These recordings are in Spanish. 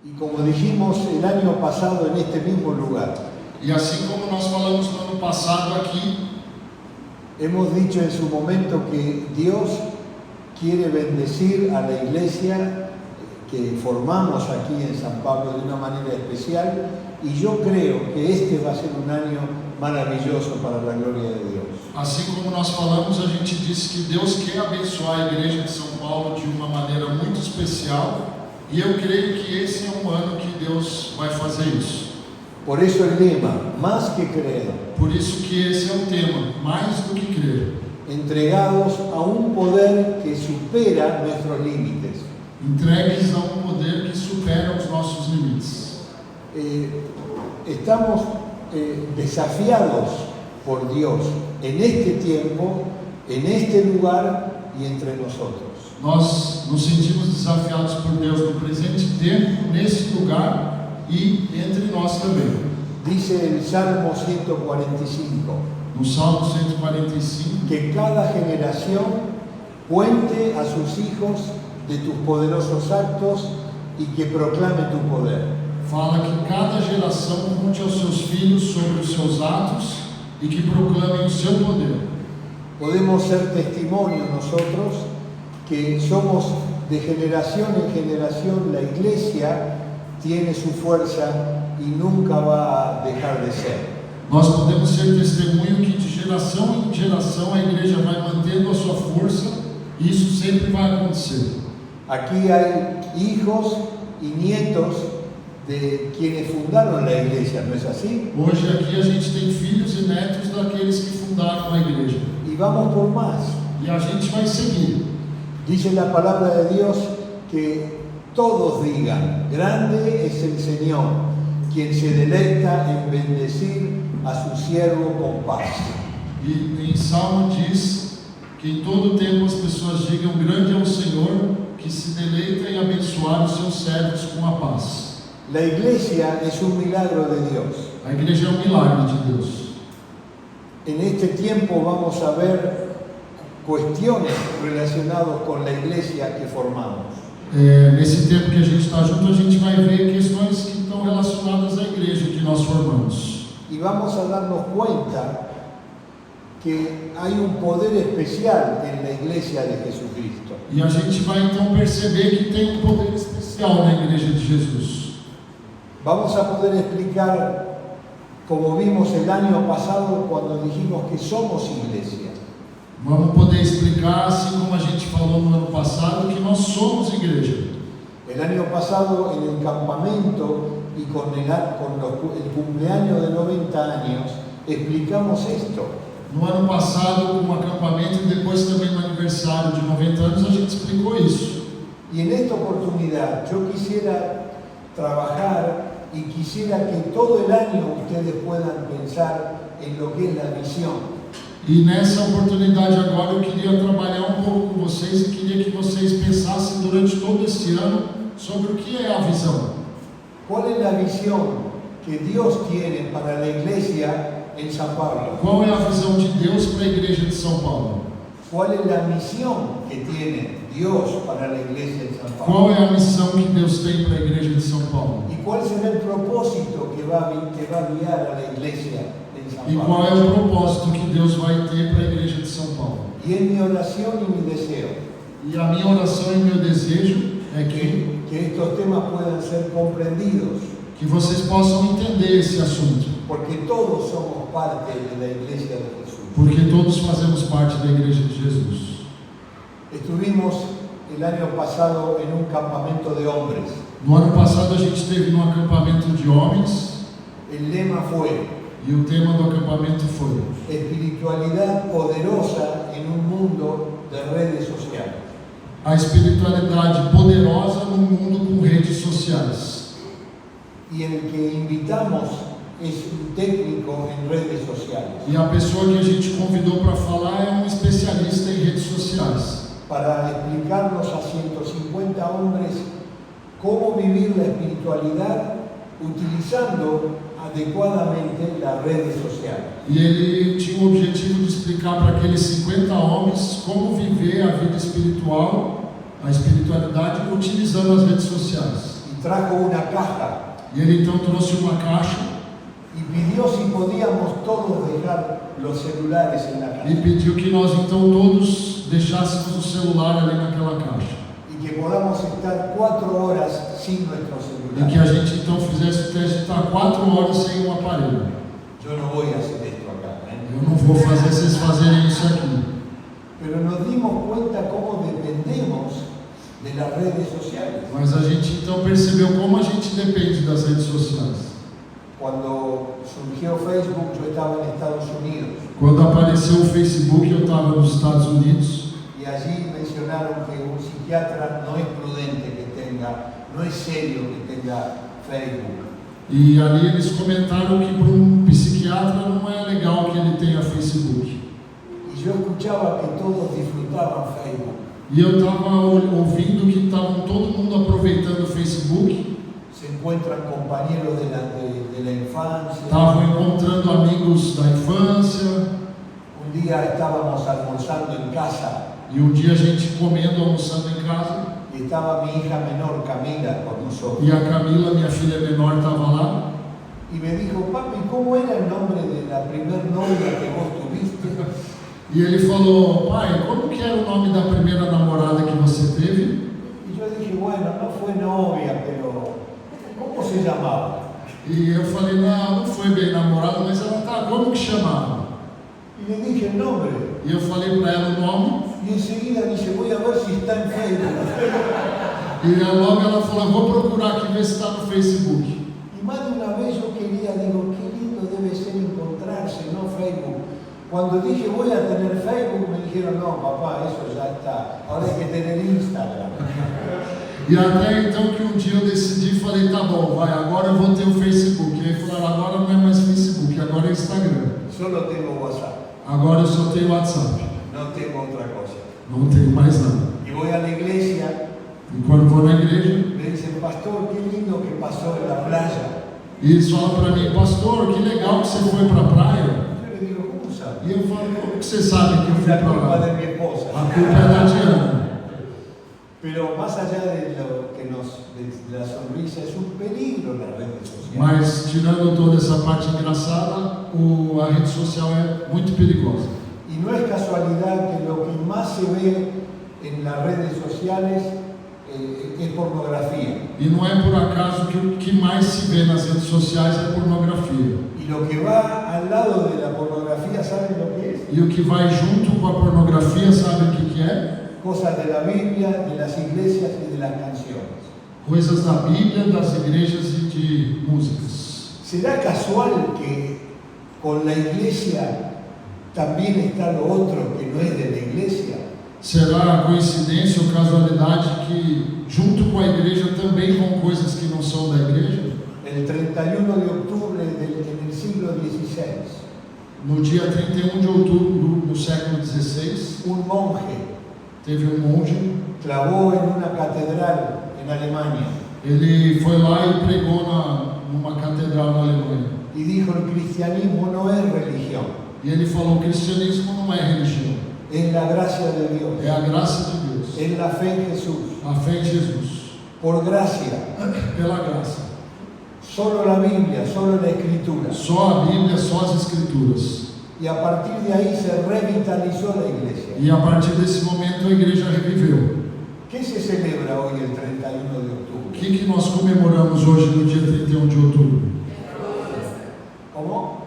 Y como dijimos el año pasado en este mismo lugar, E assim como nós falamos no ano passado aqui, hemos dicho en su momento que Dios quiere bendecir a la iglesia que formamos aquí en San Pablo de una manera especial, y yo creo que este va a ser un año maravilloso para la gloria de Dios. assim como nós falamos, a gente disse que Deus quer abençoar a igreja de São Paulo de uma maneira muito especial, e eu creio que esse é um ano que Deus vai fazer isso. Por eso el lema, más que creer, Por isso que esse é o tema, mais do que crer. entregados a un poder que supera nuestros límites. Entregues a um poder que supera os nossos limites. Estamos desafiados por Dios en este tiempo, en este lugar y entre nosotros. Nós nos sentimos desafiados por Deus no presente tempo, nesse lugar e entre nós também. Dice el Salmo 145, No Salmo 145, que cada generación cuente a sus hijos de tus poderosos actos y que proclame tu poder. fala que cada geração conte aos seus filhos sobre os seus atos e que proclamem o seu poder. Podemos ser testimonio nosotros que somos de generación en generación, la iglesia tiene su fuerza y nunca va a dejar de ser. Nós podemos ser testemunho que de geração em geração a igreja vai mantendo a sua força e isso sempre vai acontecer. Aquí hay hijos y nietos de quienes fundaron la iglesia, ¿no es así? Hoje aqui a gente tem filhos e netos daqueles que fundaram a igreja. Y vamos por más. E a gente vai seguir. Dice la palabra de Dios que todos digan, grande es el Señor, quien se deleita en bendecir a su siervo con paz. E em Salmo diz que em todo tempo as pessoas digam, grande é o Senhor, que se deleita em abençoar os seus servos com a paz. La iglesia es un milagro de Dios. A igreja é um milagre de Deus. En este tiempo vamos a ver cuestiones relacionadas con la iglesia que formamos. Nesse tempo que a gente está junto, a gente vai ver questões que estão relacionadas à igreja que nós formamos. Y vamos a darnos cuenta que hay un poder especial en la iglesia de Jesucristo. E a gente vai então perceber que tem um poder especial na igreja de Jesus. Vamos a poder explicar, como vimos el año pasado cuando dijimos que somos iglesia. Vamos poder explicar, assim como a gente falou no ano passado, que nós somos igreja. El año pasado en el campamento y con el cumpleaños de 90 años explicamos esto. No ano passado, com o acampamento e depois também no aniversário de 90 anos, a gente explicou isso. Y en esta oportunidad yo quisiera trabajar y quisiera que todo el año ustedes puedan pensar en lo que es la misión. E nessa oportunidade agora eu queria trabalhar um pouco com vocês e queria que vocês pensassem durante todo este ano sobre o que é a visão. ¿Cuál es la visión que Dios tiene para la iglesia en San Pablo? Qual é a visão de Deus para a igreja de São Paulo? ¿Cuál es la misión que tiene Dios para la iglesia en San Pablo? Qual é a missão que Deus tem para a igreja de São Paulo? ¿Y cuál será el propósito que va a guiar a la iglesia en San E Pablo? qual é o propósito que Deus vai ter para a igreja de São Paulo? Y es mi oración y mi deseo E a minha oração e meu desejo é que estos temas puedan ser comprendidos, que vocês possam entender esse assunto, porque todos somos parte de la iglesia de Jesús. porque todos fazemos parte da igreja de Jesus. Estuvimos el año pasado en un campamento de hombres. No ano passado a gente esteve num acampamento de homens El lema fue e o tema do acampamento foi espiritualidad poderosa en un mundo de redes sociales. a espiritualidade poderosa no mundo com redes sociais. Y el que invitamos es un técnico en redes sociales E a pessoa que a gente convidou para falar é um especialista em redes sociais, para explicarnos a 150 hombres cómo vivir la espiritualidad utilizando adecuadamente las redes sociales. e ele tinha o objetivo de explicar para aqueles 50 homens como viver a vida espiritual, a espiritualidade, utilizando as redes sociais. Y trajo una caja E ele então trouxe uma caixa y pidió si podíamos todos dejar los celulares en la e caja pediu que nós então todos deixássemos o celular ali naquela caixa. y que podamos estar 4 horas sin nuestro E que a celular. gente então fizesse o teste de estar 4 horas sem um aparelho. Yo no voy a hacer esto acá, ¿eh? Eu não vou fazer vocês fazerem isso aqui. Pero nos dimos cuenta cómo dependemos de las redes sociales. Mas a gente então percebeu como a gente depende das redes sociais. Cuando surgió Facebook, yo estaba en Estados Unidos Quando apareceu o Facebook, eu estava nos Estados Unidos y allí mencionaron que un psiquiatra no es prudente que tenga, no es serio que tenga Facebook. e ali eles comentaram que para um psiquiatra não é legal que ele tenha Facebook. Y yo escuchaba que todos disfrutaban Facebook. E eu estava ouvindo que estavam todo mundo aproveitando o Facebook, Se encuentran compañeros de la infancia. estavam encontrando amigos da infância, Un día estábamos almorzando en casa e um dia a gente comendo, almoçando em casa, y estaba mi hija menor, Camila, con nosotros. e a Camila, minha filha menor, estava lá, Y me dijo, papi, ¿cómo era el nombre de la primer novia que vos tuviste? e ele falou: pai, como que era o nome da primeira namorada que você teve? Y yo dije, bueno, no fue novia, pero ¿cómo se llamaba? E eu falei: não foi bem namorada, mas ela tá, como que chamava? Y le dije el nombre. E eu falei para ela o nome, Y enseguida dice, voy a ver si está en Facebook. e logo ela falou: vou procurar aqui ver se está no Facebook. Y más de una vez yo quería, digo, qué lindo debe ser encontrarse, ¿no? Facebook. Cuando dije voy a tener Facebook, me dijeron, no, papá, eso ya está. Ahora hay que tener Instagram. E até então que um dia eu decidi, falei: tá bom, vai, agora eu vou ter o Facebook. E aí falaram: agora não é mais Facebook, agora é Instagram. Solo tengo WhatsApp, Agora eu só tenho WhatsApp, no tengo otra cosa. não tenho mais nada. Y voy a la iglesia, E quando vou na igreja, me dicen, pastor, qué lindo que pasó en la playa. e eles falam para mim: pastor, que legal que você foi para a praia. Yo le digo, ¿cómo sabe? E eu falo: como que você sabe que eu Es fui la para culpa lá? de mi esposa. A culpa é da Diana. Pero más allá de lo que de la sonrisa, es un peligro las redes sociales. Mas, tirando toda essa parte engraçada, a rede social é muito perigosa. Y no es casualidad que lo que más se ve en las redes sociales es pornografía. E não é por acaso que o que mais se vê nas redes sociais é pornografia. Y lo que va al lado de la pornografía, ¿saben lo que es? E o que vai junto com a pornografia, sabe o que é? Cosas de la Biblia, de las iglesias y de las canciones. Coisas da Bíblia, das igrejas e de músicas. ¿Será casual que con la iglesia también está lo otro que no es de la iglesia? Será coincidência ou casualidade que junto com a igreja também vão coisas que não são da igreja? El 31 de octubre en el siglo XVI, No dia 31 de outubro, no século XVI, un monje teve um monge, clavó en una catedral en Alemania ele foi lá e pregou numa catedral na Alemanha. y dijo, el cristianismo no es religión, E ele falou: o cristianismo não é religião, es la gracia de Dios, é a graça de Deus, es la fe en Jesús, a fé em Jesus, por gracia, pela graça. solo la Biblia, solo la Escritura. Só a Bíblia, só as Escrituras. Y a partir de ahí se revitalizó la iglesia. E a partir desse momento a igreja reviveu. ¿Qué se celebra hoy el 31 de O octubre? que nós comemoramos hoje no dia 31 de outubro? ¿Cómo?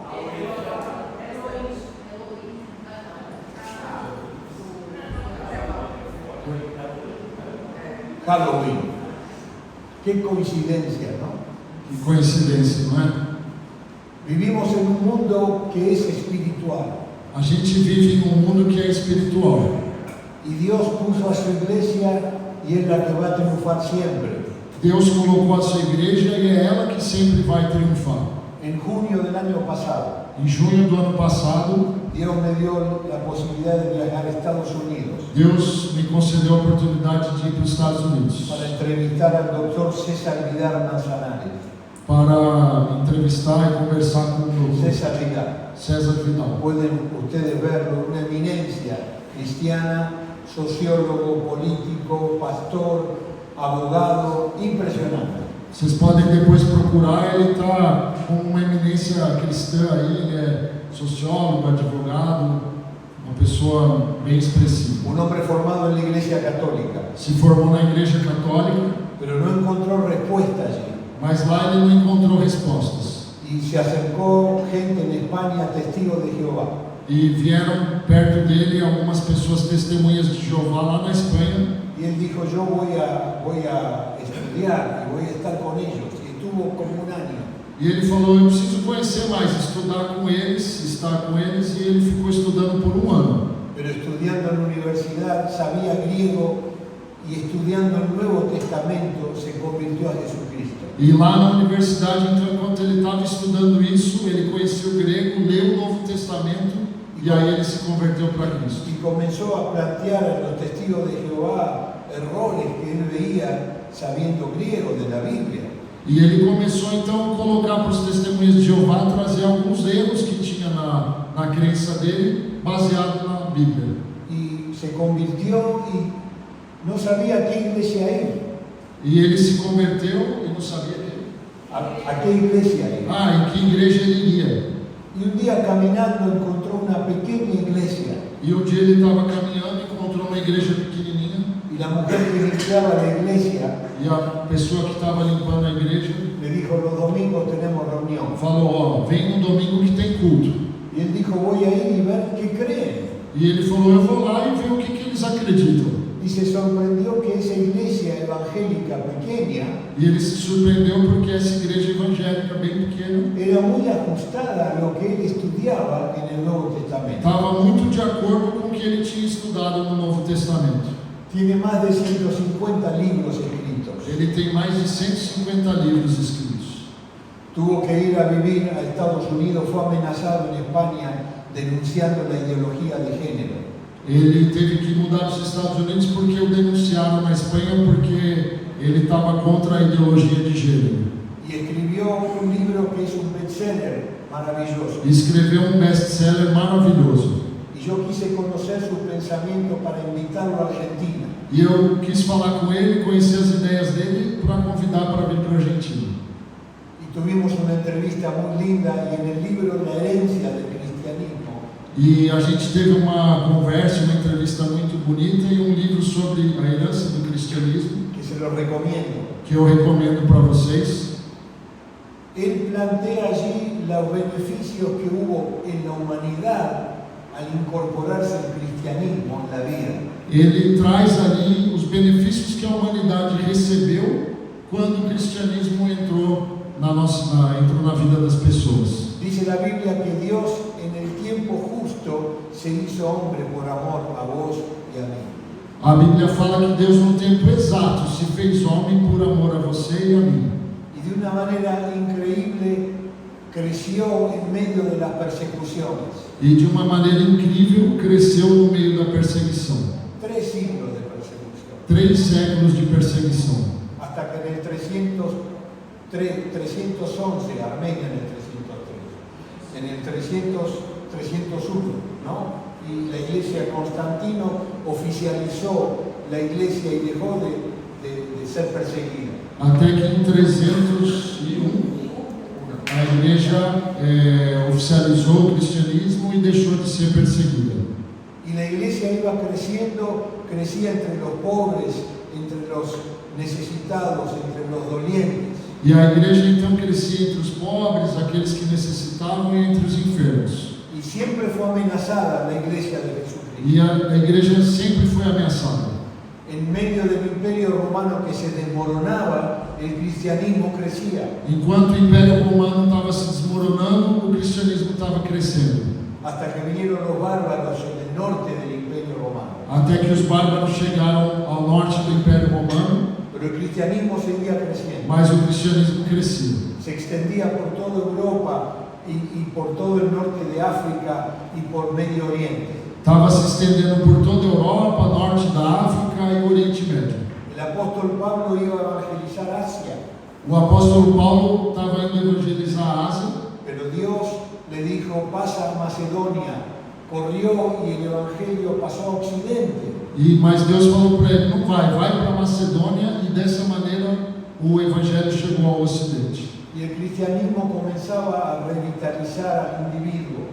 Halloween. Qué coincidencia, ¿no? Que coincidência, não é? Vivimos en un mundo que es espiritual A gente vive em um mundo que é espiritual. y Dios puso a su iglesia y es la que va a triunfar siempre. Deus colocou a sua igreja e é ela que sempre vai triunfar. En junio del año pasado, Em junho do ano passado, Dios me dio la posibilidad de viajar a Estados Unidos Deus me concedeu a oportunidade de ir para os Estados Unidos para entrevistar al doctor César Vidal Manzanares. para entrevistar e conversar com o doutor César Vidal, César Vidal. pueden ustedes verlo, una eminencia cristiana, sociólogo, político, pastor, abogado, impresionante. Vocês podem depois procurar, ele está com uma eminência cristã aí, ele é sociólogo, advogado, uma pessoa bem expressiva. Un hombre formado en la Iglesia Católica, Se formou na igreja católica, pero no encontró respuesta allí. mas lá ele não encontrou respostas. Y se acercó gente en España, testigos de Jehová. E vieram perto dele algumas pessoas testemunhas de Jeová lá na Espanha. Y él dijo, yo voy a estudiar y voy a estar con ellos. Y estuvo como un año. E ele falou, eu preciso conhecer mais, estudar com eles, estar com eles, e ele ficou estudando por um ano. Pero estudiando en la universidad sabía griego y estudiando el Nuevo Testamento se convirtió a Jesucristo. E lá na universidade, então, enquanto ele estava estudando isso, ele conheceu o grego, leu o Novo Testamento, e aí ele se converteu para Cristo. Y comenzó a plantear a los testigos de Jehová errores que él veía sabiendo griego de la Biblia. E ele começou então a colocar para os testemunhas de Jeová, trazer alguns erros que tinha na crença dele, baseado na Bíblia. Y se convirtió y no sabía a qué iglesia ir. E ele se converteu e não sabia quem. ¿A qué iglesia ir? Em que igreja ele iria? Y un día caminando encontró una pequeña iglesia. E um dia ele estava caminhando e encontrou uma igreja pequenininha. Y la mujer que limpiaba la iglesia E a pessoa que estava limpando a igreja le dijo, los domingos tenemos reunión. falou, vem no domingo que tem culto. Y él dijo, voy a ir y ver qué creen. E ele falou, eu vou lá e ver o que eles acreditam. Y se sorprendió que esa iglesia evangélica pequeña E ele se surpreendeu porque essa igreja evangélica bem pequena era muy ajustada a lo que él estudiaba en el Nuevo Testamento. estava muito de acordo com o que ele tinha estudado no Novo Testamento. Tiene más de 150 libros escritos. Ele tem mais de 150 livros escritos. Tuvo que ir a vivir a Estados Unidos, fue amenazado en España denunciando la ideología de género. Ele teve que mudar para os Estados Unidos porque o denunciaram na Espanha porque ele estava contra a ideologia de gênero. Y escribió un libro que es un bestseller maravilloso. E escreveu um best-seller maravilhoso. Y yo quise conocer su pensamiento para invitarlo a Argentina. E eu quis falar com ele, conhecer as ideias dele para convidar para vir para a Argentina. Y tuvimos una entrevista muy linda y en el libro La herencia del cristianismo E a gente teve uma conversa, uma entrevista muito bonita e um livro sobre a herança do cristianismo, que se lo recomiendo. que eu recomendo para vocês. Él plantea allí los beneficios que hubo en la humanidad al incorporarse al cristianismo en la vida. Ele traz ali os benefícios que a humanidade recebeu quando o cristianismo entrou na vida das pessoas. Dice la Biblia que Dios en el tiempo justo se hizo hombre por amor a vos y a mí. A Bíblia fala que Deus, no tempo exato, se fez homem por amor a você e a mim. Y de una manera increíble creció en medio de las persecuciones. E de uma maneira incrível cresceu no meio da perseguição. 3 siglos de persecución. 3 séculos de perseguição. Hasta que en el 311, Armenia en el 303, en el 301, ¿no? Y la iglesia Constantino oficializó la iglesia y dejó de ser perseguida. Até que em 301 a igreja oficializou o cristianismo e deixou de ser perseguida. Y la iglesia iba creciendo, crecía entre los pobres, entre los necesitados, entre los dolientes. E a igreja então crescia entre os pobres, aqueles que necessitavam e entre os enfermos. Y siempre fue amenazada la iglesia de Jesucristo. E a igreja sempre foi ameaçada. En medio del imperio romano que se desmoronaba, el cristianismo crecía. Enquanto o Império Romano estava se desmoronando, o cristianismo estava crescendo. Hasta que vinieron los bárbaros en el norte del imperio romano. Até que os bárbaros chegaram ao norte do Império Romano, Pero el cristianismo seguía creciendo. mas o cristianismo crescia. Se extendía por toda Europa y por todo el norte de África y por Medio Oriente. Estava se estendendo por toda a Europa, norte da África e o Oriente Médio. El apóstol Pablo iba a evangelizar Asia, O apóstolo Paulo estava indo evangelizar a Ásia, pero Dios le dijo, pasa a Macedonia. Corrió y el evangelio pasó a Occidente. mas Deus falou para ele, não vai para a Macedônia, e dessa maneira o Evangelho chegou ao Ocidente. y el cristianismo comenzaba a revitalizar al individuo.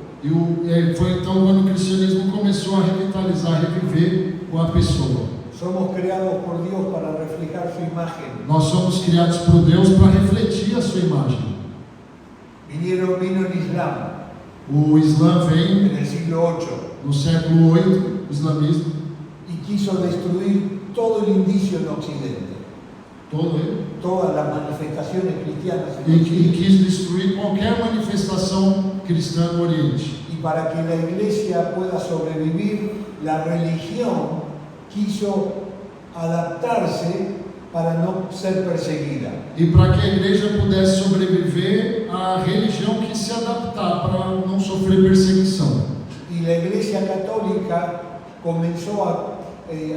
Foi então quando o cristianismo começou a revitalizar, reviver a pessoa. Somos creados por Dios para reflejar su imagen. Nós somos criados por Deus para refletir a sua imagem. Vino el Islam O Islã vem en el siglo VIII no século VIII, o islamismo, y quiso destruir todo el indicio en Occidente, todo ele, todas las manifestaciones cristianas en e Occidente. quis destruir qualquer manifestação cristã no Oriente. Y para que la iglesia pueda sobrevivir, la religión quiso adaptarse para no ser perseguida. E para que a igreja pudesse sobreviver, a religião quis se adaptar para não sofrer perseguição. Y la iglesia católica comenzó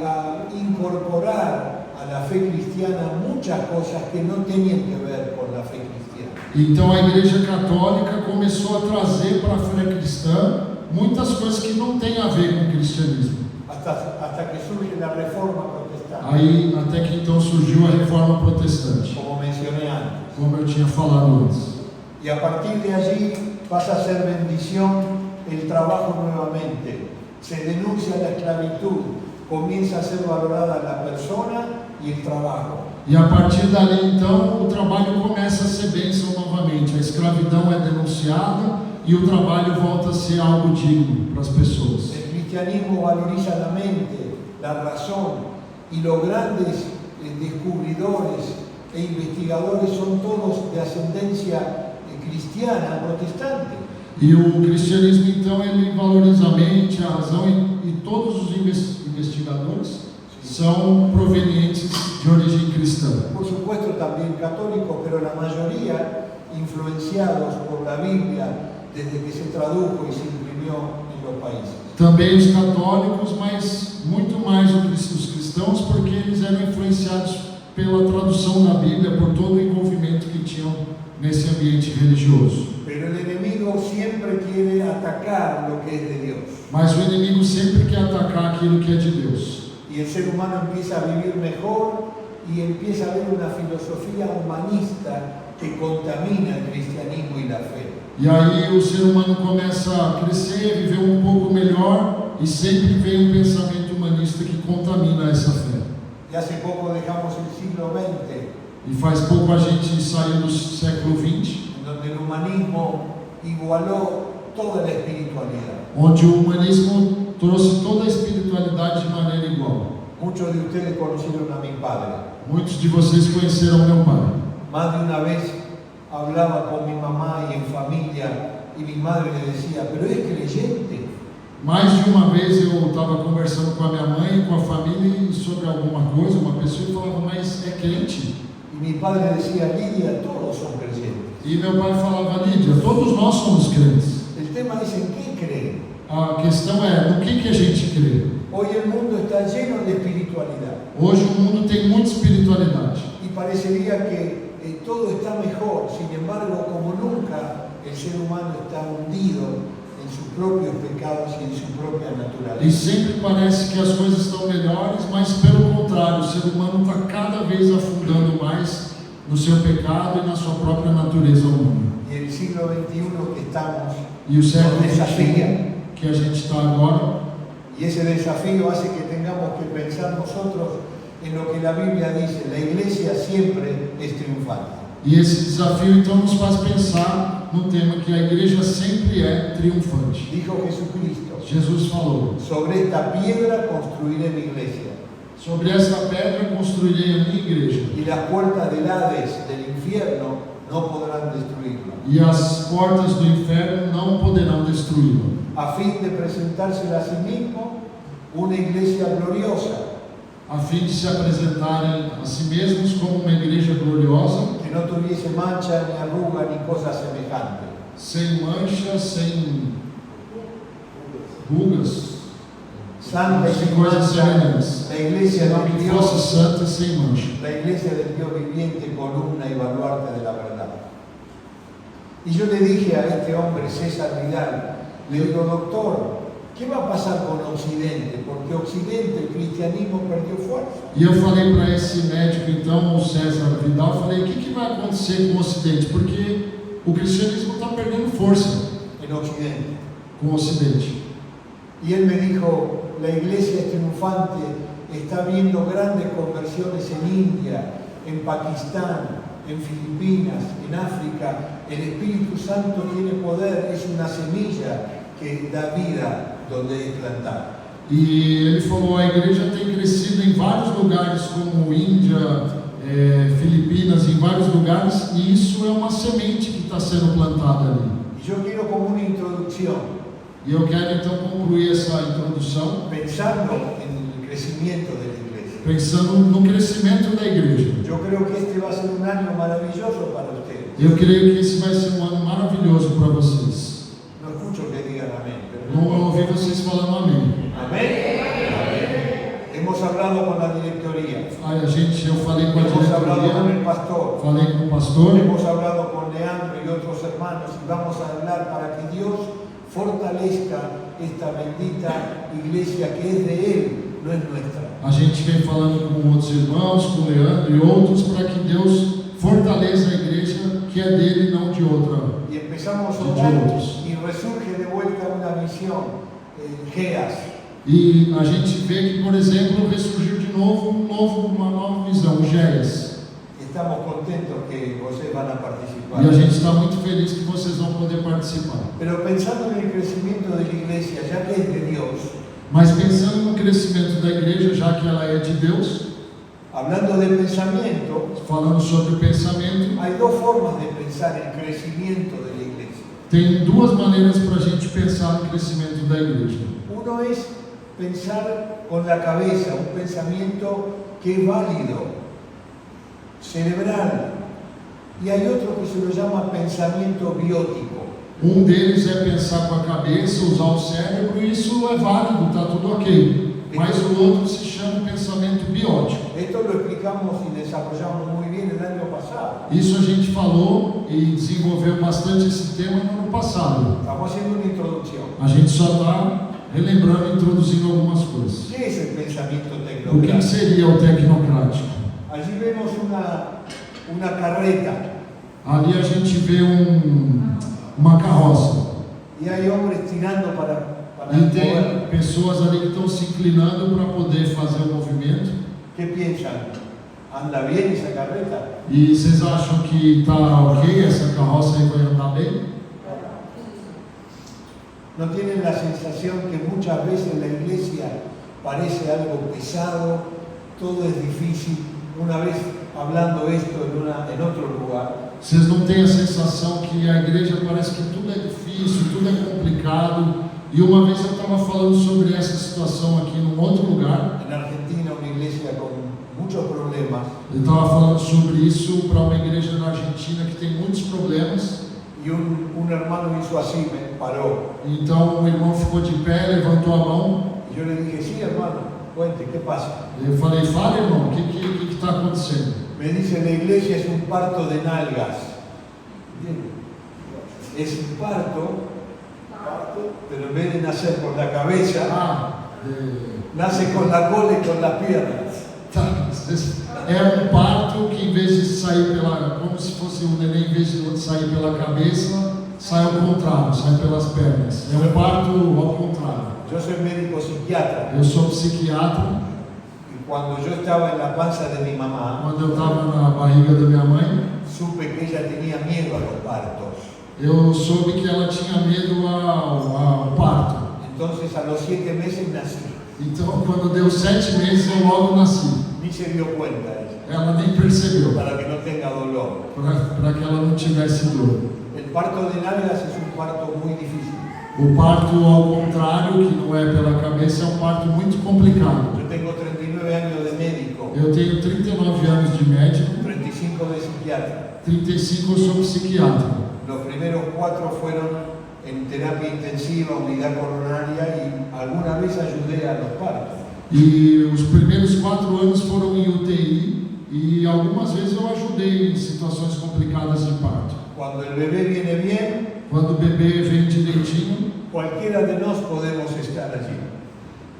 a incorporar a la fe cristiana muchas cosas que no tenían que ver con la fe cristiana. Então a igreja católica começou a trazer para a fé cristã muitas coisas que não têm a ver com o cristianismo. Hasta que surge la reforma protestante, Aí até que então surgiu a reforma protestante, como mencioné antes. como eu tinha falado antes. Y a partir de allí pasa a ser bendición el trabajo nuevamente. Se denuncia la esclavitud, comienza a ser valorada la persona y el trabajo. E a partir dali então o trabalho começa a ser bênção novamente. A escravidão é denunciada e o trabalho volta a ser algo digno para as pessoas. El cristianismo valoriza la mente, la razón, y los grandes descubridores e investigadores son todos de ascendencia cristiana, protestante. E o cristianismo então ele valoriza a mente, a razão e todos os investigadores são provenientes de origem cristã. Por supuesto también católicos, pero la mayoría influenciados por la Biblia desde que se tradujo y se imprimió en los países. Também os católicos, mas muito mais os cristãos, porque eles eram influenciados pela tradução da Bíblia, por todo o envolvimento que tinham nesse ambiente religioso. Pero el enemigo siempre quiere atacar lo que es de Dios. Mas o inimigo sempre quer atacar aquilo que é de Deus. Y el ser humano empieza a vivir mejor y empieza a ver una filosofía humanista que contamina el cristianismo y la fe. E aí o ser humano começa a crescer, viver um pouco melhor e sempre vem um pensamento humanista que contamina essa fé. Y hace poco dejamos el siglo XX, E faz pouco a gente saiu do século XX, en donde el humanismo igualó toda la espiritualidad. onde o humanismo trouxe toda a espiritualidade de maneira igual. Muchos de ustedes conocieron a mi padre. Muitos de vocês conheceram meu pai. Más de una vez hablaba con mi mamá y en familia y mi madre le decía, pero es creyente. Mais de uma vez eu estava conversando com a minha mãe e com a família sobre alguma coisa, uma pessoa, e falava, mas é crente? Y mi padre decía, Lidia, todos son creyentes. E meu pai falava, Lídia, todos nós somos crentes. El tema es en qué creen. A questão é, no que a gente crê? Hoy el mundo está lleno de espiritualidad Hoje o mundo tem muita espiritualidade. y parecería que todo está mejor. Sin embargo, como nunca, el ser humano está hundido en sus propios pecados y en su propia E naturaleza. sempre parece que as coisas estão melhores, mas pelo contrário, o ser humano está cada vez afundando mais no seu pecado e na sua própria natureza humana. Y el siglo XXI que estamos E o século nos desafía. que a gente está agora, Y ese desafío hace que tengamos que pensar nosotros en lo que la Biblia dice. La iglesia siempre es triunfante. e esse desafio então nos faz pensar no tema que a igreja sempre é triunfante. Dijo Jesucristo, Jesus falou, sobre esta piedra construiré mi iglesia. sobre esta pedra construirei a minha igreja, Y las puertas del Hades, del infierno, no podrán destruirla. e as portas do inferno não poderão destruí-la, A fin de presentársela a sí mismo una iglesia gloriosa, a fim de se apresentarem a si mesmos como uma igreja gloriosa, que no tuviese mancha, ni arruga, ni cosa semejante. sem mancha, sem rugas, Santa y sem sin coisas mancha, semelhantes, la iglesia senão del que fosse Dios, santa e sem mancha. la iglesia del Dios viviente, columna y baluarte de la verdad. Y yo le dije a este hombre, César Vidal, le digo, doctor, ¿qué va a pasar con Occidente? Porque Occidente, el cristianismo perdió fuerza. E eu falei para esse médico, então, o César Vidal, eu falei, o que vai acontecer com o Ocidente? Porque o cristianismo está perdendo força En Occidente. com o Ocidente. Y él me dijo, la iglesia es triunfante, está viendo grandes conversiones en India, en Pakistán, en Filipinas, en África. El Espíritu Santo tiene poder, es una semilla que da vida donde es plantada. E ele falou, a igreja tem crescido em vários lugares, como Índia, Filipinas, em vários lugares, e isso é uma semente que está sendo plantada ali. Y yo quiero como una introducción, E eu quero então concluir essa introdução pensando en el crecimiento de la iglesia. pensando no crescimento da igreja. Yo creo que este va a ser un año maravilloso para ustedes. Eu creio que esse vai ser um ano maravilhoso para vocês. No escucho que digan amén. Pero Não ouvi vocês falando amém. Amén. Amén. Hemos hablado con la directoría. Aí eu falei com a Hemos hablado con diretoria, el pastor. falei com o pastor, Hemos hablado con Leandro y otros hermanos y vamos a hablar para que Dios fortalezca esta bendita iglesia que es de Él, no es nuestra. a gente vem falando com outros irmãos, com o Leandro e outros, para que Deus fortaleça a igreja que é dele e não de outra. Y empezamos a De orar otros. y resurge de vuelta una misión, GEAS. E a gente vê que, por exemplo, ressurgiu de novo uma nova visão, o GES. Estamos contentos que ustedes van a participar. E a gente está muito feliz que vocês vão poder participar. Pero pensando en el crecimiento de la iglesia, ya que es de Dios, Mas pensando no crescimento da igreja, já que ela é de Deus, hablando de pensamiento, falando sobre pensamento, hay dos formas de pensar el crecimiento de la iglesia. tem duas maneiras para a gente pensar no crescimento da igreja. Uno es pensar con la cabeza, un pensamiento que es válido, cerebral. Y hay otro que se lo llama pensamiento biótico. Um deles é pensar com a cabeça, usar o cérebro, e isso é válido, está tudo ok. Mas o outro se chama pensamento biótico. Esto lo explicamos y desarrollamos muy bien el año pasado. Isso a gente falou e desenvolveu bastante esse tema no ano passado. Estamos haciendo una introducción. A gente só está relembrando e introduzindo algumas coisas. ¿Qué es el pensamiento O que tecnocrático? seria o tecnocrático? Allí vemos una carreta Ali a gente vê uma carroça y hay hombres tirando para e mover. tem pessoas ali que estão se inclinando para poder fazer o movimento. ¿Qué piensan? ¿Anda bien esa carreta? E vocês acham que está ok, essa carroça aí vai andar bem? ¿No tienen la sensación que muchas veces la iglesia parece algo pesado, todo es difícil? Una vez hablando esto en otro lugar, Vocês não têm a sensação que a igreja parece que tudo é difícil, tudo é complicado? E uma vez eu estava falando sobre essa situação aqui num outro lugar. en Argentina una iglesia con muchos problemas, Eu estava falando sobre isso para uma igreja na Argentina que tem muitos problemas. y un hermano hizo así, me paró. Então o irmão ficou de pé, levantou a mão. Y yo le dije, sí hermano, cuente, ¿qué pasa? Eu falei, fala irmão, o que está acontecendo? Me dice, la iglesia es un parto de nalgas. Es un parto, pero en vez de nacer con la cabeza, nace con la cola y con las piernas. Tá, é um parto que em vez de sair pela, como se fosse um neném, em vez de sair pela cabeça, sai ao contrário, sai pelas pernas. É um parto ao contrário. Yo soy médico psiquiatra Eu sou psiquiatra. y cuando yo estaba en la panza de mi mamá, Quando eu estava na barriga da minha mãe, supe que ella tenía miedo a los partos. eu soube que ela tinha medo ao parto. Entonces a los 7 meses nací. Então, quando deu 7 meses, eu logo nasci. Ni se dio cuenta ella, Ela nem percebeu, para que no tenga dolor. para que ela não tivesse dor. El parto de nalgas es un parto muy difícil. O parto ao contrário, que não é pela cabeça, é um parto muito complicado. Yo tengo 39 años de médico, Eu tenho 39 anos de médico, 35 de psiquiatra. 35 eu sou psiquiatra. Los primeros 4 fueron en terapia intensiva, unidad coronaria y alguna vez ayudé a los partos. E os primeiros 4 anos foram em UTI e algumas vezes eu ajudei em situações complicadas de parto. Cuando el bebé viene bien, Quando o bebê vem direitinho, Cualquiera de nos podemos estar allí.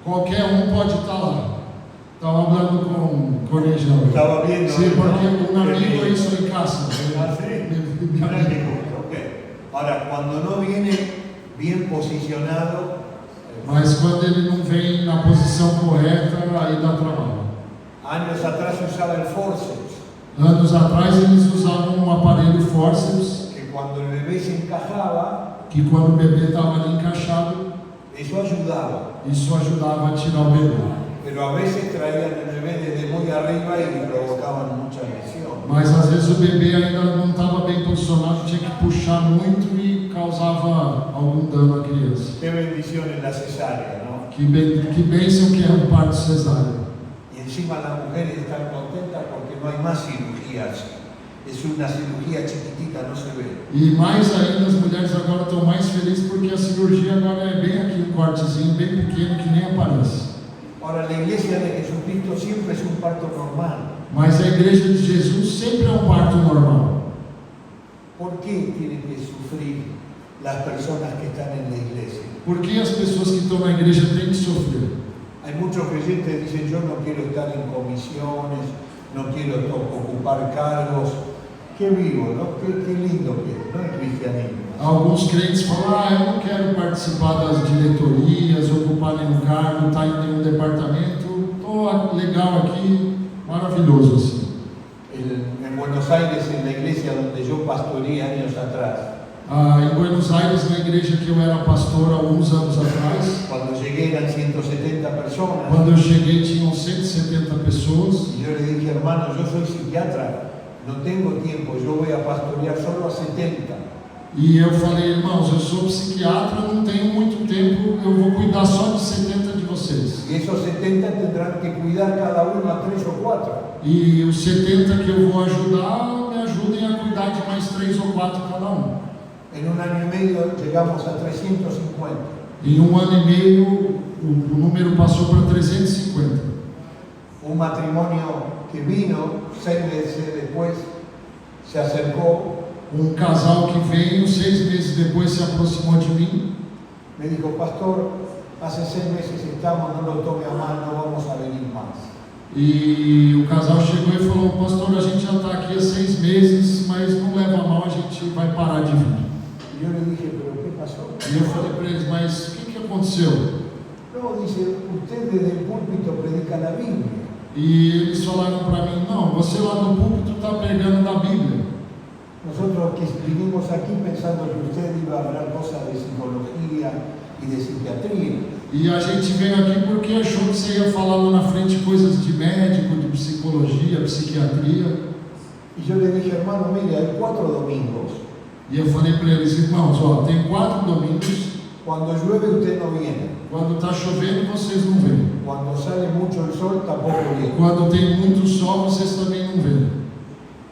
Qualquer pode estar lá. Estaba hablando con ella. Estaba viendo. Sí, porque un amigo Que- hizo en casa. Ah, sí. Mi Mirá amigo. qué gusto, ok. Ahora, cuando no viene bien posicionado, Mas quando ele não vem na posição correta, aí dá trabalho. años atrás se usaba el forceps, Anos atrás eles usavam um aparelho forceps, que cuando el bebé se encajaba, que quando o bebê estava ali encaixado, eso ayudaba. isso ajudava a tirar o bebê. Pero a veces traían el bebé desde muy arriba y provocaban mucha lesión. Mas às vezes o bebê ainda não estava bem posicionado, tinha que puxar muito e causava algum dano à criança. Qué bendición en la cesárea, ¿no? Que bênção que é o parto cesáreo. Y encima las mujeres están contentas porque no hay más cirugías. Es una cirugía chiquitita, no se ve. E mais ainda, as mulheres agora estão mais felizes porque a cirurgia agora é bem aqui, um cortezinho bem pequeno que nem aparece. Ahora, la iglesia de Jesucristo siempre es un parto normal. Mas a igreja de Jesus sempre é um parto normal. ¿Por qué tienen que sufrir las personas que están en la iglesia? Por que as pessoas que estão na igreja têm que sofrer? Hay muchos creyentes que dicen, yo no quiero estar en comisiones, no quiero ocupar cargos. Qué vivo, ¿no? Qué lindo que es, ¿no? El cristianismo. Alguns crentes falam, eu não quero participar das diretorias, ocupar nenhum cargo, estar em nenhum departamento, estou legal aqui, maravilhoso assim. En Buenos Aires, en la iglesia donde yo pastoreé años atrás, Em Buenos Aires, na igreja que eu era pastor há alguns anos atrás, cuando llegué eran 170 personas. quando eu cheguei tinham 170 pessoas, Y yo le dije, hermano, yo soy psiquiatra, no tengo tiempo, yo voy a pastorear solo a 70. e eu falei, irmãos, eu sou psiquiatra, não tenho muito tempo, eu vou cuidar só de 70 de vocês. Y esos 70 tendrán que cuidar cada uno a 3 o 4. E os 70 que eu vou ajudar, me ajudem a cuidar de mais 3 ou 4 cada um. En un año y medio llegamos a 350. Em um ano e meio, o número passou para 350. Un matrimonio que vino 6 meses después, se acercó, Um casal que veio, 6 meses depois se aproximou de mim me dijo, pastor, hace 6 meses estamos, no lo tome a mal, no vamos a venir más. e o casal chegou e falou, pastor, a gente já está aqui há 6 meses, mas não leva a mal, a gente vai parar de vir. Y yo le dije, pero ¿qué pasó? E eu falei para eles, mas o que aconteceu? No, dice, usted desde el púlpito predica la Biblia. E eles falaram para mí, não, você lá no púlpito está pregando da Bíblia. Nosotros que vinimos aquí pensando que usted iba a hablar cosas de psicología y de psiquiatría. E a gente veio aqui porque achou que você ia falar lá na frente coisas de médico, de psicologia, psiquiatria. Y yo le dije, hermano, mire, hay 4 domingos. E eu falei para eles, irmãos, ó, tem 4 domingos, Cuando llueve usted no viene. quando está chovendo vocês não vêm. Cuando sale mucho el sol tampoco viene. Quando tem muito sol vocês também não vêm.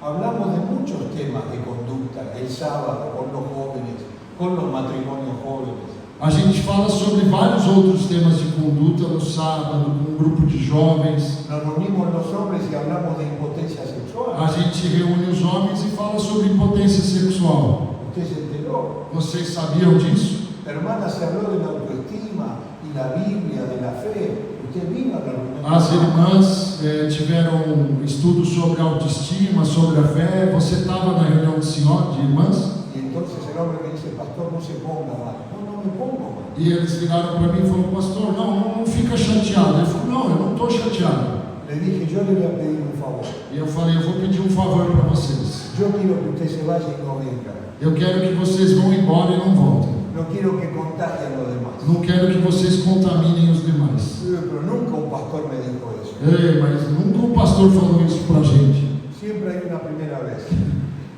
Hablamos de muchos temas de conducta el sábado con los jóvenes, con los matrimonios jóvenes. A gente fala sobre vários outros temas de conduta no sábado, com um grupo de jovens. Nos reunimos los hombres y hablamos de impotencia sexual. A gente reúne os homens e fala sobre impotência sexual. Usted se enteró. Vocês sabiam disso? Hermana, se habló de la autoestima y la Biblia, de la fe. Usted vino a la reunión. As irmãs tiveram estudos sobre autoestima, sobre a fé. Você estava na reunião de senhor, de irmãs? Y entonces el hombre me dice, pastor, no se ponga mal. No, no me pongo mal. E eles viraram para mim e falaram, pastor, não fica chateado. Ele falou, não, eu não estou chateado. Le dije, yo le voy a pedir un favor. E eu falei, eu vou pedir um favor para vocês. Yo quiero que usted se vaya y no venga. Eu quero que vocês vão embora e não voltem. No quiero que contagie a los demás. Não quero que vocês contaminem os demais. Pero nunca un pastor me dijo eso. Ei, mas nunca o pastor falou isso para a gente. Siempre hay una primera vez.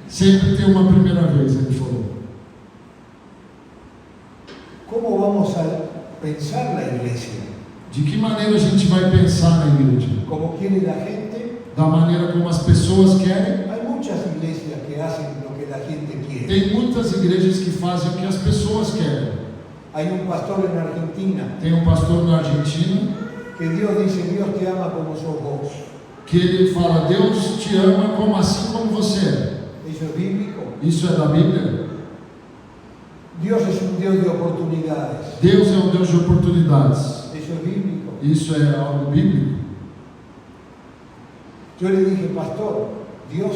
Sempre tem uma primeira vez, ele falou. ¿Cómo vamos a pensar la iglesia? De que maneira a gente vai pensar na igreja? ¿Cómo quiere la gente? Da maneira como as pessoas querem? Hay muchas iglesias que hacen lo que la gente quiere. Tem muitas igrejas que fazem o que as pessoas querem. Hay un pastor en Argentina Tem um pastor na Argentina que Dios dice, Dios te ama como sos vos. que ele fala, Deus te ama como assim como você é. ¿Eso es bíblico? Isso é da Bíblia? Dios es un Dios de oportunidades. Deus é um Deus de oportunidades. Eso es bíblico. Isso é algo bíblico. Yo le dije, pastor, Dios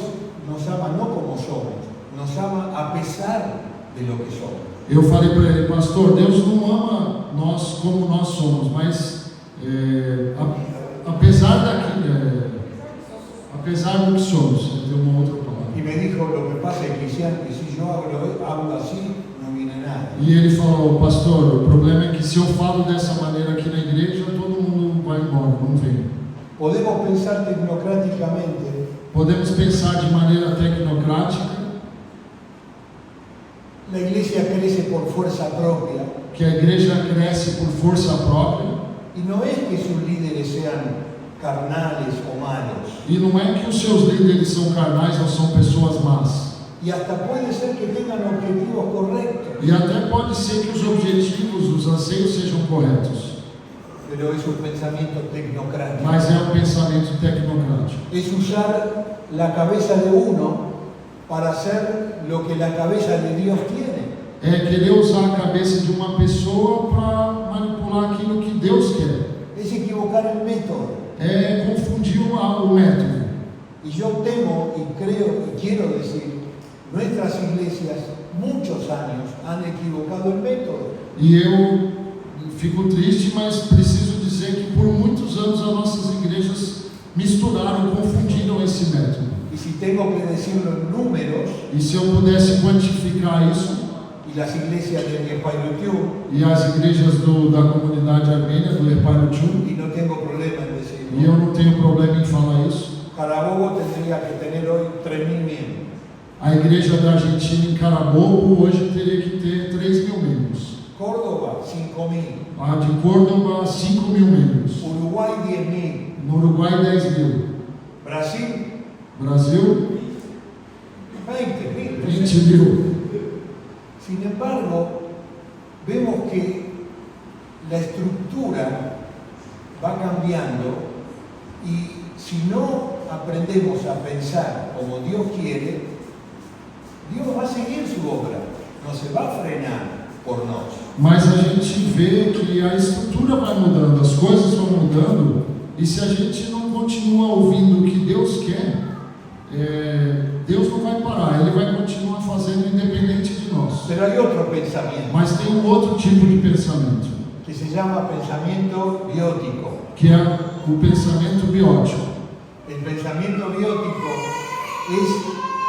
nos ama no como somos, nos ama a pesar de lo que somos. Eu falei para ele, pastor, Deus não ama nós como nós somos, mas apesar do que somos, tem uma outra palavra. Y me dijo, lo que pasa es que si yo hablo así, no viene nada. E ele falou, pastor, o problema é que se eu falo dessa maneira aqui na igreja, todo mundo vai embora, não vem. Podemos pensar tecnocráticamente. Podemos pensar de maneira tecnocrática. La iglesia crece por fuerza propia. Que a igreja cresce por força própria. Y no es que sus líderes sean carnales o malos. E não é que os seus líderes são carnais ou são pessoas más. Y hasta puede ser que tengan objetivos correctos. E até pode ser que os objetivos, os anseios sejam corretos. Pero es un pensamiento tecnocrático. Mas é um pensamento tecnocrático. Es usar la cabeza de uno para hacer lo que la cabeza de Dios tiene. É querer usar a cabeça de uma pessoa para manipular aquilo que Deus quer. Es equivocar el método. É confundir o método. Y yo temo y creo y quiero decir, nuestras iglesias muchos años han equivocado el método. E eu fico triste, mas preciso dizer que por muitos anos as nossas igrejas misturaram, confundiram esse método. Y si tengo que decirlo en números, E se eu pudesse quantificar isso, y las iglesias de Epailutiu, e as igrejas da comunidade armênia, do Epailutiu, y no tengo problema en e decirlo, eu não tenho problema em falar isso, Carabobo tendría que tener hoy 3.000 miembros. a igreja da Argentina em Carabobo hoje teria que ter 3.000 membros. Córdoba, 5.000. A de Córdoba, 5.000 membros. Uruguay, 10.000. No Uruguai, 10.000. Brasil, Brasil, 20.000. 20.000. Sin embargo, vemos que la estructura va cambiando y si no aprendemos a pensar como Dios quiere, Dios va a seguir su obra, no se va a frenar por nós. Mas a gente vê que a estrutura vai mudando, as coisas vão mudando, e se a gente não continua ouvindo o que Deus quer, Deus não vai parar, Ele vai continuar fazendo independente de nós. Pero hay otro pensamiento Mas tem um outro tipo de pensamento, que se llama pensamiento biótico. que é o pensamento biótico. El pensamiento biótico es